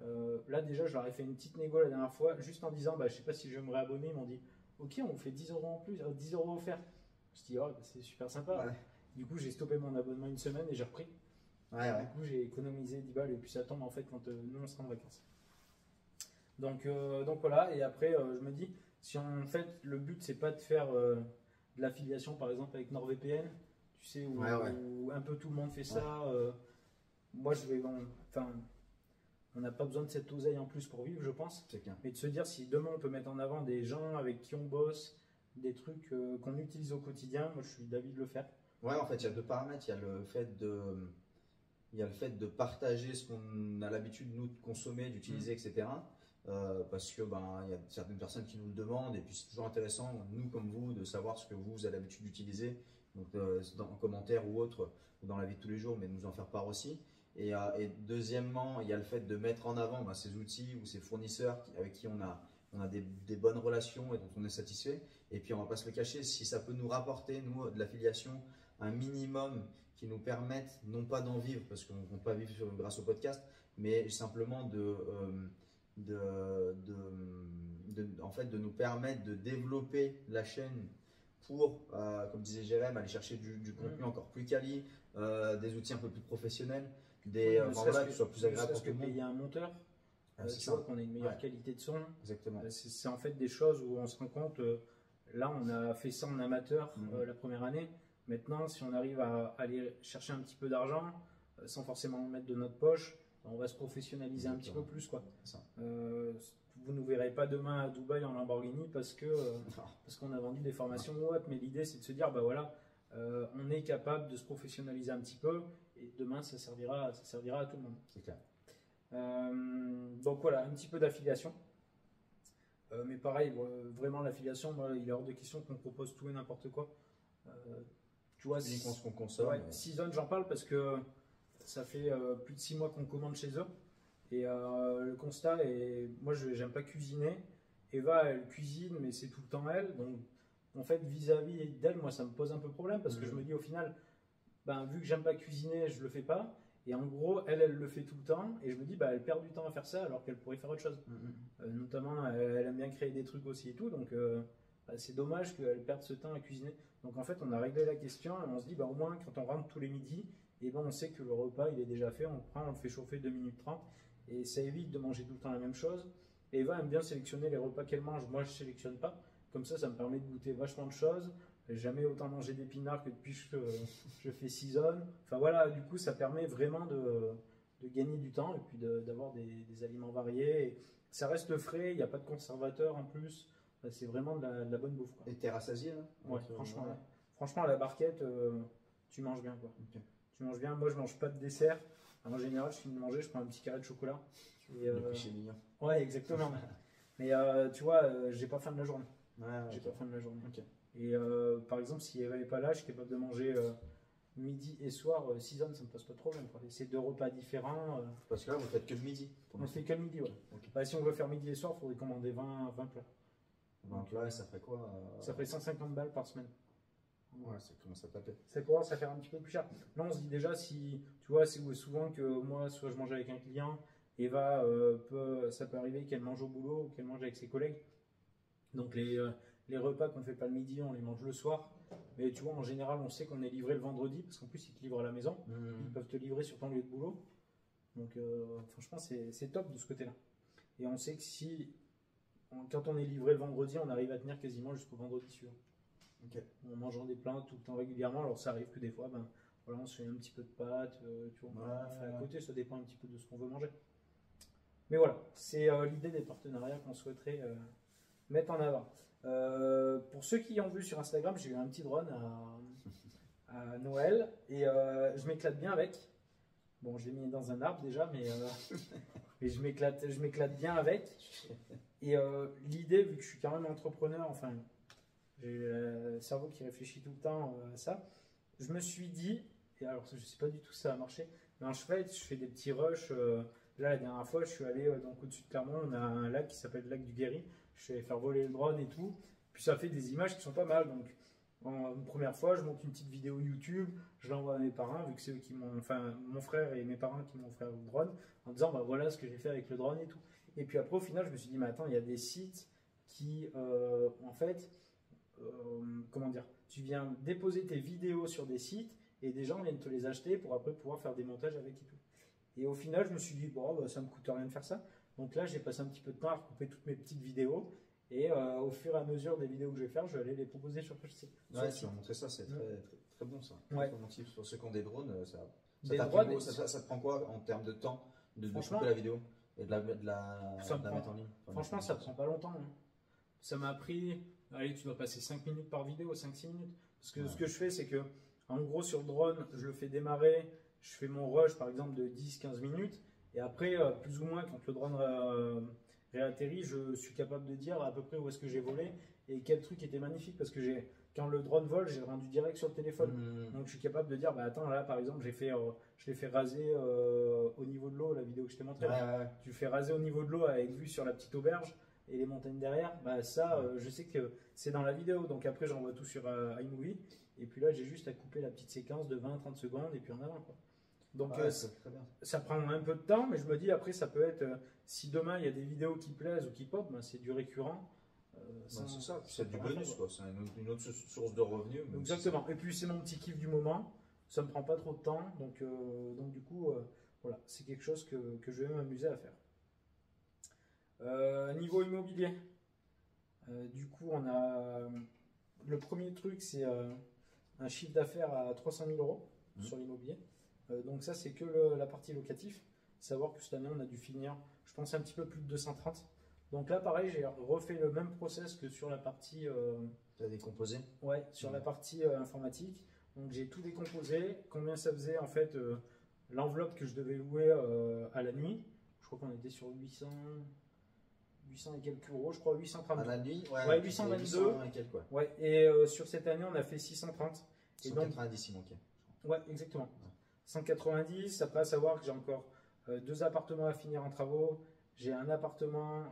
€. Là déjà, je leur ai fait une petite négo la dernière fois, juste en disant, bah, je sais pas si je vais me réabonner. Ils m'ont dit, ok, on vous fait 10 € en plus, 10 € offerts. Je me suis dit, oh, bah, c'est super sympa. Ouais. Du coup, j'ai stoppé mon abonnement une semaine et j'ai repris. Du coup, j'ai économisé 10 balles et puis ça tombe en fait quand nous on sera en vacances. Donc voilà, et après, je me dis, si en fait le but c'est pas de faire de l'affiliation par exemple avec NordVPN, tu sais, où un peu tout le monde fait ça. Moi, on n'a pas besoin de cette oseille en plus pour vivre, je pense. Mais de se dire, si demain on peut mettre en avant des gens avec qui on bosse, des trucs qu'on utilise au quotidien, moi je suis d'avis de le faire. Ouais, en fait, il y a deux paramètres. Il y a le fait de partager ce qu'on a l'habitude, nous, de consommer, d'utiliser, etc. Parce que il y a certaines personnes qui nous le demandent, et puis c'est toujours intéressant, nous comme vous, de savoir ce que vous avez l'habitude d'utiliser, donc en commentaire ou autre, ou dans la vie de tous les jours, mais de nous en faire part aussi. Et deuxièmement, il y a le fait de mettre en avant ces outils ou ces fournisseurs avec qui on a des bonnes relations et dont on est satisfait. Et puis on ne va pas se le cacher, si ça peut nous rapporter, nous, de l'affiliation, un minimum qui nous permette, non pas d'en vivre, parce qu'on ne compte pas vivre grâce au podcast, mais simplement en fait, de nous permettre de développer la chaîne pour, comme disait Jérém, aller chercher du contenu encore plus quali, des outils un peu plus professionnels, que ce soit plus agréable pour tout le monde. Payer un monteur, tu vois, qu'on ait une meilleure qualité de son. Exactement. C'est en fait des choses où on se rend compte, là on a fait ça en amateur la première année. Maintenant, si on arrive à aller chercher un petit peu d'argent, sans forcément le mettre de notre poche, on va se professionnaliser un petit peu plus, quoi. Vous ne nous verrez pas demain à Dubaï en Lamborghini parce qu'on a vendu des formations ou autre, mais l'idée c'est de se dire, bah voilà, on est capable de se professionnaliser un petit peu et demain ça servira à tout le monde. C'est clair. Donc voilà, un petit peu d'affiliation. Mais pareil, vraiment l'affiliation, moi, il est hors de question qu'on propose tout et n'importe quoi. Tu vois, uniquement ce qu'on consomme. Season, j'en parle parce que ça fait plus de 6 mois qu'on commande chez eux. Et le constat est, moi j'aime pas cuisiner. Eva elle cuisine, mais c'est tout le temps elle. Donc en fait vis-à-vis d'elle, moi ça me pose un peu problème parce que je me dis au final, vu que j'aime pas cuisiner, je le fais pas. Et en gros, elle le fait tout le temps. Et je me dis, elle perd du temps à faire ça alors qu'elle pourrait faire autre chose. Notamment, elle aime bien créer des trucs aussi et tout. Donc bah, c'est dommage qu'elle perde ce temps à cuisiner. Donc en fait, on a réglé la question et on se dit, bah, au moins quand on rentre tous les midis, et ben, on sait que le repas il est déjà fait, on le prend, on le fait chauffer 2 minutes 30 et ça évite de manger tout le temps la même chose. Et Eva aime bien sélectionner les repas qu'elle mange, moi je ne sélectionne pas. Comme ça me permet de goûter vachement de choses. J'ai jamais autant mangé d'épinards que depuis que je fais season. Enfin voilà, du coup ça permet vraiment de gagner du temps et puis d'avoir des aliments variés. Et ça reste frais, il n'y a pas de conservateur en plus. C'est vraiment de la bonne bouffe, quoi. Et t'es rassasié là? Ouais, franchement, ouais. Franchement, à la barquette, tu manges bien, quoi. Ok. Tu manges bien. Moi, je mange pas de dessert. Alors, en général, je finis de manger, je prends un petit carré de chocolat. Et, Le péché mignon. ouais, exactement. Mais tu vois, j'ai pas faim de la journée. Ouais, J'ai ok. pas faim de la journée. Ok. Et par exemple, si Eva n'est pas là, je suis capable de manger midi et soir. Season, ça me pose pas de problème, quoi. C'est 2 repas différents. Parce que là, vous faites que le midi. On fait que le midi, ouais. Ok. Bah, si on veut faire midi et soir, il faudrait commander 20 plats. Donc là, ça ferait quoi? Ça ferait 150 balles par semaine. Ouais, ça commence à taper. Ça commence à faire un petit peu plus cher. Là, on se dit déjà, si tu vois, c'est souvent que moi, soit je mange avec un client, Eva, ça peut arriver qu'elle mange au boulot ou qu'elle mange avec ses collègues. Donc, les repas qu'on ne fait pas le midi, on les mange le soir. Mais tu vois, en général, on sait qu'on est livré le vendredi parce qu'en plus, ils te livrent à la maison. Ils peuvent te livrer sur ton lieu de boulot. Donc, franchement, c'est top de ce côté-là. Et on sait que quand on est livré le vendredi, on arrive à tenir quasiment jusqu'au vendredi suivant. Ok. En mangeant des plats tout le temps régulièrement. Alors ça arrive que des fois, ben, voilà, on se fait un petit peu de pâtes, tu vois, on fait à côté, ça dépend un petit peu de ce qu'on veut manger. Mais voilà, c'est l'idée des partenariats qu'on souhaiterait mettre en avant. Pour ceux qui ont vu sur Instagram, j'ai eu un petit drone à Noël et je m'éclate bien avec. Bon, je l'ai mis dans un arbre déjà, mais je m'éclate bien avec. Et l'idée, vu que je suis quand même entrepreneur, enfin, j'ai le cerveau qui réfléchit tout le temps à ça. Je me suis dit, et alors je ne sais pas du tout si ça va marcher, mais en fait, je fais des petits rushs. Là, la dernière fois, je suis allé donc au-dessus de Clermont, on a un lac qui s'appelle le lac du Guéry. Je suis allé faire voler le drone et tout. Puis ça fait des images qui sont pas mal. Donc, une première fois, je monte une petite vidéo YouTube, je l'envoie à mes parents, vu que c'est eux qui m'ont, enfin, mon frère et mes parents qui m'ont offert le drone, en disant, bah voilà ce que j'ai fait avec le drone et tout. Et puis après, au final, je me suis dit, mais attends, il y a des sites qui, en fait, comment dire, tu viens déposer tes vidéos sur des sites et des gens viennent te les acheter pour après pouvoir faire des montages avec et tout. Et au final, je me suis dit, bon, bah, ça me coûte rien de faire ça. Donc là, j'ai passé un petit peu de temps à recouper toutes mes petites vidéos et au fur et à mesure des vidéos que je vais faire, je vais aller les proposer sur le site. Ouais, tu vas montrer ça, c'est très bon ça. Ouais. Très bon type. Sur ceux qui ont des drones, Des ça drones, te prend quoi en termes de temps de Franchement, couper la vidéo et de la ça me prend- mettre en ligne? Enfin, franchement, ça prend pas longtemps, hein. Ça m'a pris, allez, tu dois passer 5 minutes par vidéo, 5-6 minutes. Parce que ce que je fais, c'est que, en gros, sur le drone, je le fais démarrer, je fais mon rush par exemple de 10-15 minutes. Et après, plus ou moins, quand le drone réatterrit, je suis capable de dire à peu près où est-ce que j'ai volé et quel truc était magnifique. Parce que quand le drone vole, j'ai le rendu direct sur le téléphone. Donc je suis capable de dire, bah attends, là par exemple, je l'ai fait raser au niveau de l'eau, la vidéo que je t'ai montrée. Tu le fais raser au niveau de l'eau avec vue sur la petite auberge et les montagnes derrière. Bah ça, je sais que c'est dans la vidéo. Donc après, j'envoie tout sur iMovie. Et puis là, j'ai juste à couper la petite séquence de 20-30 secondes et puis en avant, quoi. Donc ça prend un peu de temps, mais je me dis après, ça peut être, si demain il y a des vidéos qui plaisent ou qui pop, ben, c'est du récurrent. C'est ça, c'est du bonus, quoi. C'est une autre source de revenus. Exactement. Et puis c'est mon petit kiff du moment. Ça me prend pas trop de temps, donc du coup, voilà, c'est quelque chose que je vais m'amuser à faire. Niveau immobilier, du coup, on a le premier truc, c'est un chiffre d'affaires à 300 000 euros sur l'immobilier. Donc ça, c'est que la partie locatif. Savoir que cette année, on a dû finir, je pense, un petit peu plus de 230. Donc là, pareil, j'ai refait le même process que sur la partie... tu as décomposé? Ouais, sur la partie informatique. Donc j'ai tout décomposé. Combien ça faisait, en fait, l'enveloppe que je devais louer à la nuit. Je crois qu'on était sur 800 et quelques euros, je crois 830. À la nuit? Ouais, 822. 800 et quelques, ouais. Ouais, et sur cette année, on a fait 630. 190, il manquait. Ouais, exactement. 190, après à savoir que j'ai encore 2 appartements à finir en travaux. J'ai un appartement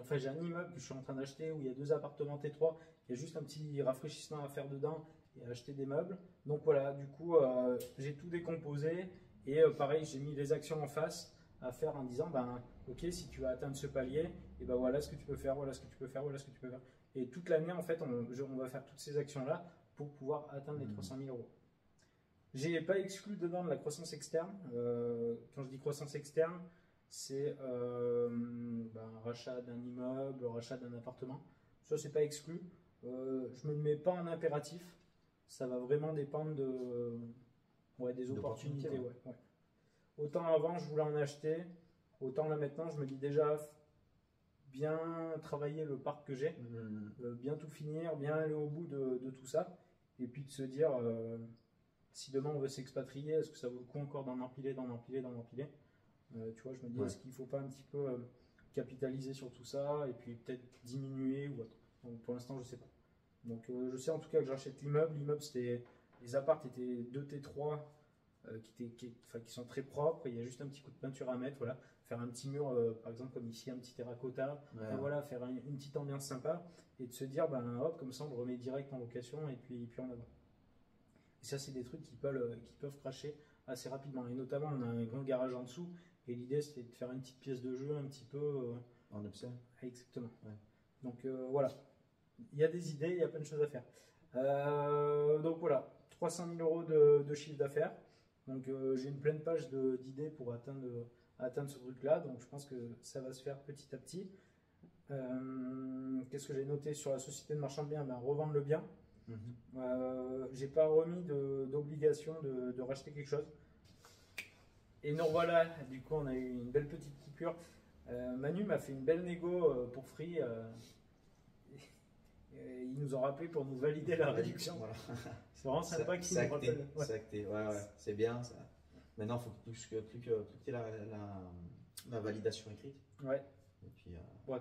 enfin j'ai un immeuble que je suis en train d'acheter où il y a 2 appartements T3. Il y a juste un petit rafraîchissement à faire dedans et à acheter des meubles. Donc voilà, du coup j'ai tout décomposé et pareil, j'ai mis les actions en face à faire en disant, ben ok, si tu vas atteindre ce palier, et ben voilà ce que tu peux faire, voilà ce que tu peux faire, voilà ce que tu peux faire. Et toute l'année, en fait, on va faire toutes ces actions-là pour pouvoir atteindre les 300 000 euros. J'ai pas exclu dedans de la croissance externe. Quand je dis croissance externe, c'est un rachat d'un immeuble, le rachat d'un appartement. Ça, c'est pas exclu. Je me le mets pas en impératif. Ça va vraiment dépendre des opportunités. Ouais. Autant avant, je voulais en acheter. Autant là maintenant, je me dis déjà bien travailler le parc que j'ai, bien tout finir, bien aller au bout de tout ça. Et puis de se dire, si demain on veut s'expatrier, est-ce que ça vaut le coup encore d'en empiler tu vois, je me dis, est-ce qu'il ne faut pas un petit peu capitaliser sur tout ça et puis peut-être diminuer ou autre. Donc pour l'instant, je ne sais pas. Donc je sais en tout cas que j'achète l'immeuble. L'immeuble, les apparts étaient 2 T3 qui sont très propres. Il y a juste un petit coup de peinture à mettre. Voilà. Faire un petit mur, par exemple, comme ici, un petit terracotta. Voilà, faire une petite ambiance sympa et de se dire, hop, comme ça, on le remet direct en location et puis en avant. Et ça, c'est des trucs qui peuvent cracher assez rapidement. Et notamment, on a un grand garage en dessous. Et l'idée, c'était de faire une petite pièce de jeu un petit peu. En upsell. Exactement. Ouais. Donc voilà. Il y a des idées, il y a plein de choses à faire. Donc voilà, 300 000 euros de chiffre d'affaires. Donc j'ai une pleine page d'idées pour atteindre ce truc-là. Donc je pense que ça va se faire petit à petit. Qu'est-ce que j'ai noté sur la société de marchand de biens? Revendre le bien. J'ai pas remis d'obligation de racheter quelque chose. Et nous voilà, du coup on a eu une belle petite coupure. Manu m'a fait une belle négo pour Free. Ils nous ont rappelé pour nous valider la réduction. Voilà. C'est vraiment sympa qu'ils nous rappellent. C'est acté, c'est bien. Ça. Maintenant, il faut plus que tu aies la validation écrite. Ouais. Et puis,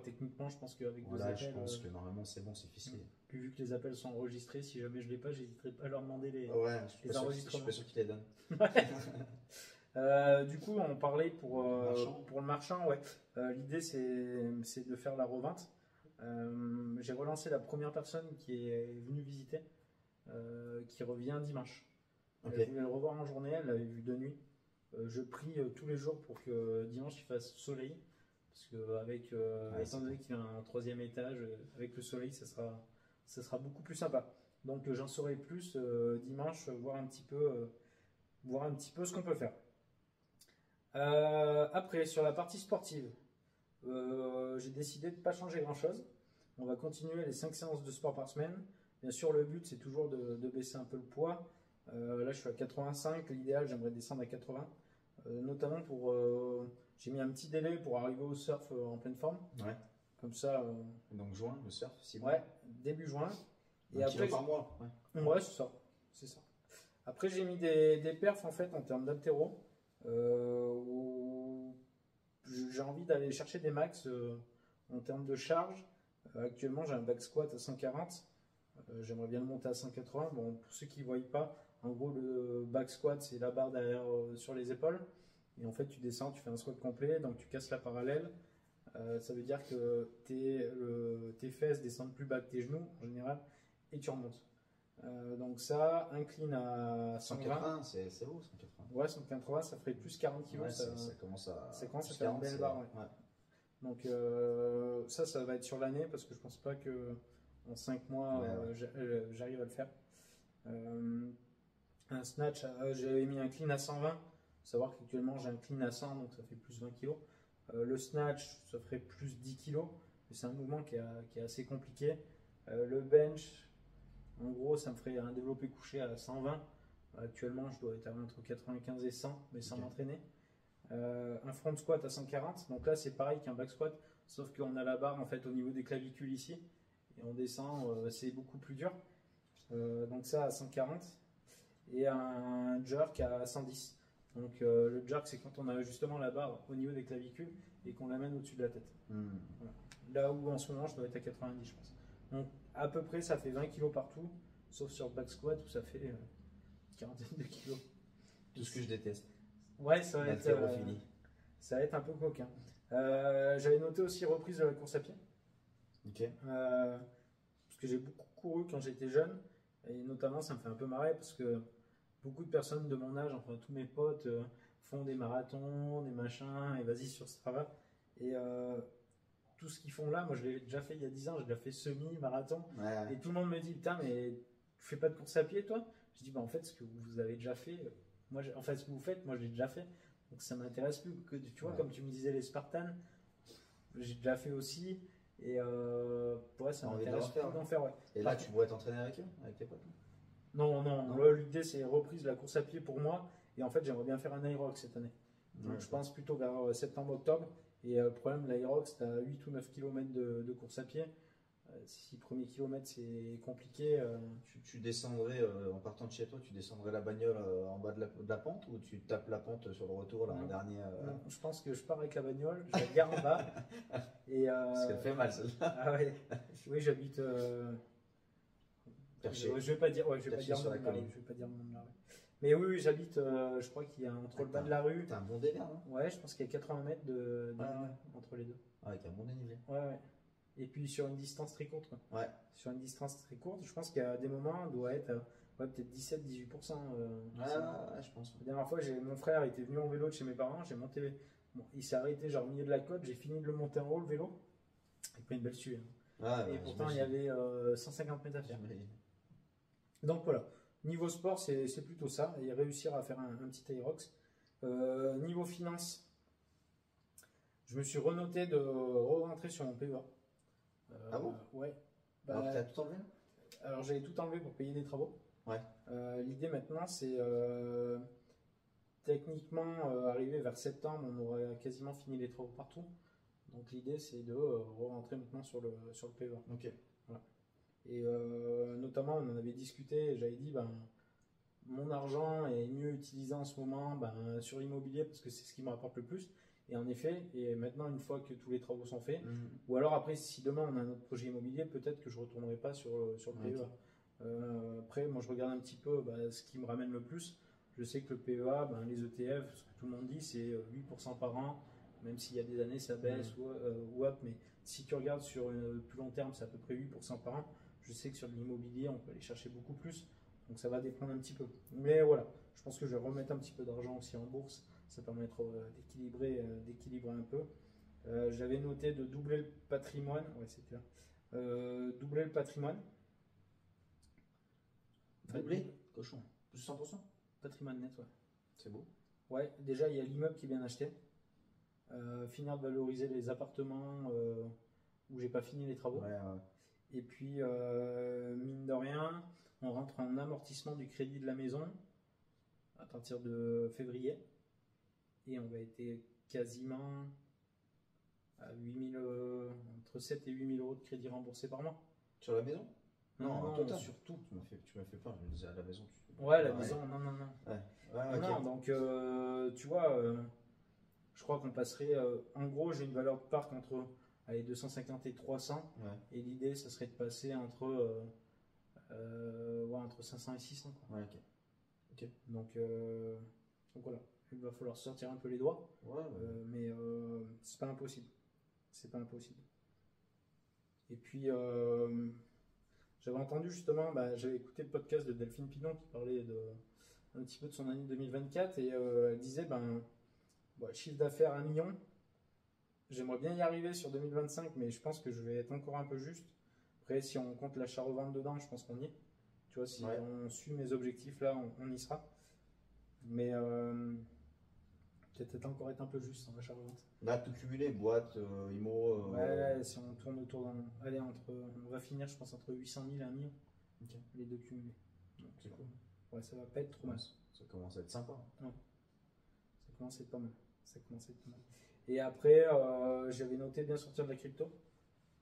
techniquement, je pense qu'avec deux appels. Je pense que normalement, c'est bon, c'est ficelé. Puis vu que les appels sont enregistrés, si jamais je ne l'ai pas, j'hésiterai pas à leur demander les enregistrements. Je suis pas sûr qu'ils les donnent. Du coup, on parlait pour le marchand. Ouais. L'idée, c'est de faire la revente. J'ai relancé la première personne qui est venue visiter, qui revient dimanche. Elle voulait le revoir en journée, elle l'avait vu de nuit. Je prie tous les jours pour que dimanche il fasse soleil, parce que étant donné qu'il a un 3e étage, avec le soleil, ça sera beaucoup plus sympa. Donc j'en saurai plus dimanche, voir un petit peu ce qu'on peut faire. Après, sur la partie sportive, j'ai décidé de ne pas changer grand chose. On va continuer les 5 séances de sport par semaine. Bien sûr, le but c'est toujours de baisser un peu le poids. Là, je suis à 85. L'idéal, j'aimerais descendre à 80. Notamment j'ai mis un petit délai pour arriver au surf en pleine forme. Ouais. Comme ça. Donc juin, le surf, 6 mois. Ouais, début juin. Et après, par mois. Ouais, c'est ça. Après, j'ai mis des perfs en fait en termes d'haltéro. J'ai envie d'aller chercher des max en termes de charge. Actuellement, j'ai un back squat à 140. J'aimerais bien le monter à 180. Bon, pour ceux qui ne voient pas, en gros, le back squat, c'est la barre derrière sur les épaules. Et en fait, tu descends, tu fais un squat complet, donc tu casses la parallèle. Ça veut dire que tes fesses descendent plus bas que tes genoux, en général, et tu remontes. Donc ça, incline à 120. C'est beau, 180. Ouais, 180, ça ferait plus 40 kg. Ouais, ça commence à faire une belle barre. Ouais. Donc ça va être sur l'année, parce que je pense pas que en 5 mois, j'arrive à le faire. Un snatch, j'avais mis un clean à 120. Faut savoir qu'actuellement j'ai un clean à 100, donc ça fait plus 20 kg. Le snatch, ça ferait plus 10 kg. Mais c'est un mouvement qui est assez compliqué. Le bench, en gros, ça me ferait un développé couché à 120. Actuellement, je dois être entre 95 et 100, mais sans m'entraîner. Un front squat à 140. Donc là, c'est pareil qu'un back squat, sauf qu'on a la barre en fait au niveau des clavicules ici. Et on descend, c'est beaucoup plus dur. Donc ça à 140. Et un jerk à 110. Donc le jerk, c'est quand on a justement la barre au niveau des clavicules et qu'on l'amène au-dessus de la tête. Voilà. Là où en ce moment, je dois être à 90, je pense. Donc à peu près, ça fait 20 kg partout, sauf sur le back squat où ça fait une quarantaine de kilos. Tout ce que je déteste. Ouais, ça va être un peu coquin. J'avais noté aussi reprise de la course à pied. Ok. Parce que j'ai beaucoup couru quand j'étais jeune. Et notamment, ça me fait un peu marrer parce que beaucoup de personnes de mon âge, enfin tous mes potes, font des marathons, des machins, et vas-y sur Strava. Et tout ce qu'ils font là, moi je l'ai déjà fait il y a 10 ans, j'ai déjà fait semi-marathon. Ouais. Et tout le monde me dit, putain, mais tu fais pas de course à pied toi? Je dis, bah en fait, ce que vous avez déjà fait, en fait, ce que vous faites, moi je l'ai déjà fait. Donc ça m'intéresse plus. Que, tu vois, Ouais. comme tu me disais, les Spartans, j'ai déjà fait aussi. Et ouais, ça T'as envie de m'intéresse refaire, plus d'en faire, ouais. Et là, tu pourrais t'entraîner avec eux, avec tes potes? Non, non, Non. là, l'idée c'est reprise de la course à pied pour moi. Et en fait, j'aimerais bien faire un Aerox cette année. Donc Ouais, je pense plutôt vers septembre-octobre. Et le problème de l'Aerox, tu as 8 ou 9 km de course à pied. Si premier kilomètre c'est compliqué. Tu descendrais, en partant de chez toi, tu descendrais la bagnole en bas de la pente ou tu tapes la pente sur le retour, là, en Non. dernier Non, je pense que je pars avec la bagnole, je la gare en bas. Et, Parce qu'elle fait mal, celle-là. ah ouais, oui, j'habite. Perché. Je vais pas dire, ouais, je vais pas Perché dire sur le la nom de la rue, colline. je vais pas dire le nom de la rue. Mais oui, oui, j'habite, je crois qu'il y a entre le bas de la rue. T'as un bon délire, non? Ouais, je pense qu'il y a 80 mètres de Ouais, dénivelé ouais. entre les deux. Avec un bon dénivelé. Ouais, ouais. Et puis sur une distance très courte, quoi. Ouais. Sur une distance très courte, je pense qu'il y a des moments, on doit être ouais, peut-être 17-18%. Ouais, je pense. La dernière fois, mon frère était venu en vélo de chez mes parents, j'ai monté. Bon, il s'est arrêté genre au milieu de la côte, j'ai fini de le monter en haut le vélo. Il a pris une belle suée. Hein. Ouais, Et pourtant, il y avait 150 mètres à faire. j'imagine. Donc voilà, niveau sport, c'est plutôt ça, et réussir à faire un petit Aerox. Niveau finance, je me suis renoté de re-rentrer sur mon PEA. Ah bon? Ouais. Alors Bah, que t'as tout enlevé? alors j'avais tout enlevé pour payer des travaux. Ouais. L'idée maintenant, c'est techniquement arriver vers septembre, on aura quasiment fini les travaux partout. Donc l'idée, c'est de re-rentrer maintenant sur le PEA. Ok. Voilà. Et notamment, on en avait discuté, et j'avais dit, ben, mon argent est mieux utilisé en ce moment sur l'immobilier parce que c'est ce qui me rapporte le plus. Et en effet, et maintenant, une fois que tous les travaux sont faits, ou alors après, si demain on a un autre projet immobilier, peut-être que je ne retournerai pas sur le PEA. Après, moi je regarde un petit peu ce qui me ramène le plus. Je sais que le PEA, les ETF, ce que tout le monde dit, c'est 8% par an, même s'il y a des années ça baisse ou up, mais si tu regardes sur un plus long terme, c'est à peu près 8% par an. Je sais que sur de l'immobilier, on peut aller chercher beaucoup plus, donc ça va dépendre un petit peu. Mais voilà, je pense que je vais remettre un petit peu d'argent aussi en bourse, ça permettra d'équilibrer un peu. J'avais noté de doubler le patrimoine, ouais, c'était là. Doubler le patrimoine. Doublé? Cochon. Plus 100%? Patrimoine net, ouais. C'est beau. Ouais, déjà il y a l'immeuble qui est bien acheté. Finir de valoriser les appartements où j'ai pas fini les travaux. Ouais. Et puis, mine de rien, on rentre en amortissement du crédit de la maison à partir de février. Et on va être quasiment à 8 000, entre 7 et 8 000 euros de crédit remboursé par mois. Sur la maison? Non, en non, total. surtout. Tu m'as fait peur, je me disais à la maison. Ouais, la maison, non, non, non. Ouais, ok. Non, donc, tu vois, je crois qu'on passerait. En gros, j'ai une valeur de parc entre 250 et 300. Ouais. Et l'idée, ça serait de passer entre 500 et 600. Quoi. Ouais, ok. Donc voilà, il va falloir sortir un peu les doigts. Ouais. Mais c'est pas impossible. C'est pas impossible. Et puis, j'avais entendu justement, j'avais écouté le podcast de Delphine Pinon qui parlait un petit peu de son année 2024 et elle disait, chiffre d'affaires 1 million. J'aimerais bien y arriver sur 2025, mais je pense que je vais être encore un peu juste. Après, si on compte l'achat-revente dedans, je pense qu'on y est. Tu vois, si on suit mes objectifs là, on y sera. Mais peut-être encore être un peu juste en achat-revente. Là, tout cumulé, boîte, IMO. Ouais, si on tourne autour d'un. Allez, on va finir, je pense, entre 800 000 et 1 million. Okay. Les deux cumulés. Donc, c'est cool. Ouais, ça va pas être trop mal. Ça commence à être sympa. Ouais. Ça commence à être pas mal. Et après, j'avais noté bien sortir de la crypto.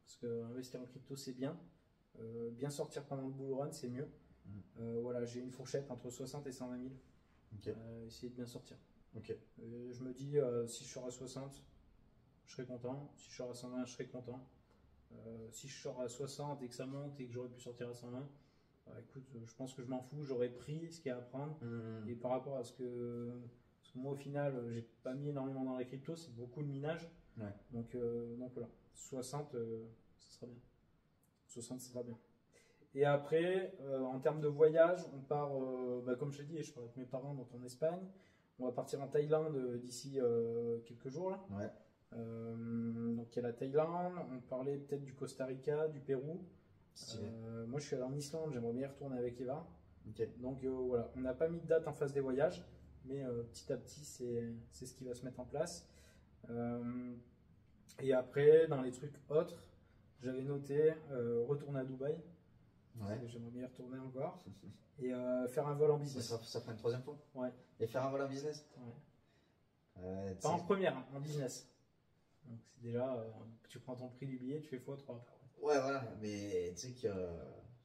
Parce que investir en crypto, c'est bien. Bien sortir pendant le bull run, c'est mieux. Voilà, j'ai une fourchette entre 60 et 120 000. Okay. Essayer de bien sortir. Okay. Je me dis, si je sors à 60, je serai content. Si je sors à 120, je serai content. Si je sors à 60 et que ça monte et que j'aurais pu sortir à 120, écoute, je pense que je m'en fous. J'aurais pris ce qu'il y a à prendre. Et par rapport à ce que moi, au final, j'ai pas mis énormément dans la crypto, c'est beaucoup de minage. Ouais. Donc voilà, 60, ça sera bien. 60, ça sera bien. Et après, en termes de voyage, on part, comme je l'ai dit, je pars avec mes parents donc en Espagne. On va partir en Thaïlande d'ici quelques jours. Là. Ouais. Donc il y a la Thaïlande, on parlait peut-être du Costa Rica, du Pérou. Stylé. Moi je suis allé en Islande, j'aimerais bien y retourner avec Eva. Ok. Donc voilà, on n'a pas mis de date en face des voyages, mais petit à petit c'est ce qui va se mettre en place. Et après, dans les trucs autres, j'avais noté retourner à Dubaï. Ouais. J'aimerais bien y retourner encore. Et faire un vol en Ça business. fera une troisième fois. Ouais. Et faire un vol en business. Ouais. Tu Pas en sais- première, hein, en business. Donc c'est déjà, tu prends ton prix du billet, tu fais x3. Ouais, voilà. Mais tu sais que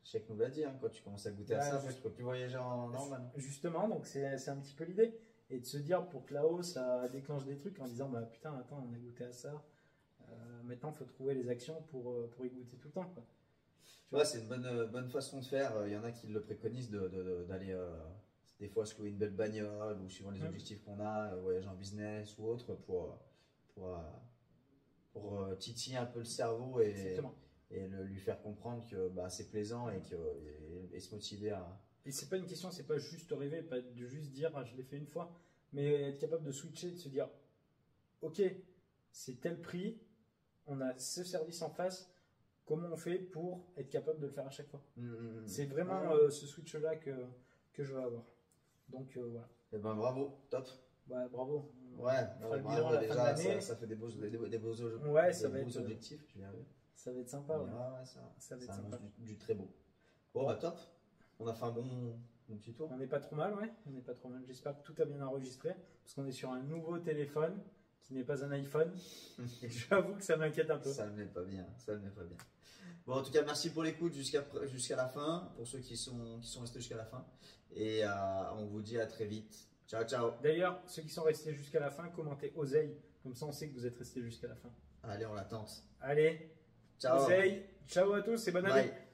Cheikh nous l'a dit, hein, quand tu commences à goûter à Ouais, ça, je- après, tu peux plus voyager en normal. Justement, donc c'est un petit peu l'idée. Et de se dire pour que là-haut ça déclenche des trucs en disant bah putain, attends, on a goûté à ça. Maintenant, il faut trouver les actions pour y goûter tout le temps, quoi. Tu vois, c'est une bonne façon de faire. Il y en a qui le préconisent d'aller des fois se louer une belle bagnole ou suivant les objectifs qu'on a, voyager en business ou autre pour, euh, pour titiller un peu le cerveau Exactement. et lui faire comprendre que bah, c'est plaisant et se motiver à. Et c'est pas une question, c'est pas juste rêver, pas de juste dire ah, je l'ai fait une fois, mais être capable de switcher, de se dire ok, c'est tel prix, on a ce service en face, comment on fait pour être capable de le faire à chaque fois. C'est vraiment ce switch-là que je veux avoir. Donc voilà. Eh ben bravo, top. Ouais, bravo. Ouais, On fera le bravo, bilan à la fin de déjà, l'année. ça fait des beaux Ouais, ça va beaux être, objectifs. Je vais y arriver. Ça va être sympa. Ouais. Ouais, Ça va ça être sympa. annonce du très beau. Bon, bah top. On a fait un bon petit tour. On n'est pas trop mal, ouais. On n'est pas trop mal. J'espère que tout a bien enregistré. Parce qu'on est sur un nouveau téléphone qui n'est pas un iPhone. Et j'avoue que ça m'inquiète un peu. Ça ne met pas bien. Ça ne met pas bien. Bon, en tout cas, merci pour l'écoute jusqu'à la fin. Pour ceux qui sont restés jusqu'à la fin. Et on vous dit à très vite. Ciao, ciao. D'ailleurs, ceux qui sont restés jusqu'à la fin, commentez Oseille. Comme ça, on sait que vous êtes restés jusqu'à la fin. Allez, on la tente. Allez, Ciao. Oseille. Ciao à tous et bonne année. Bye.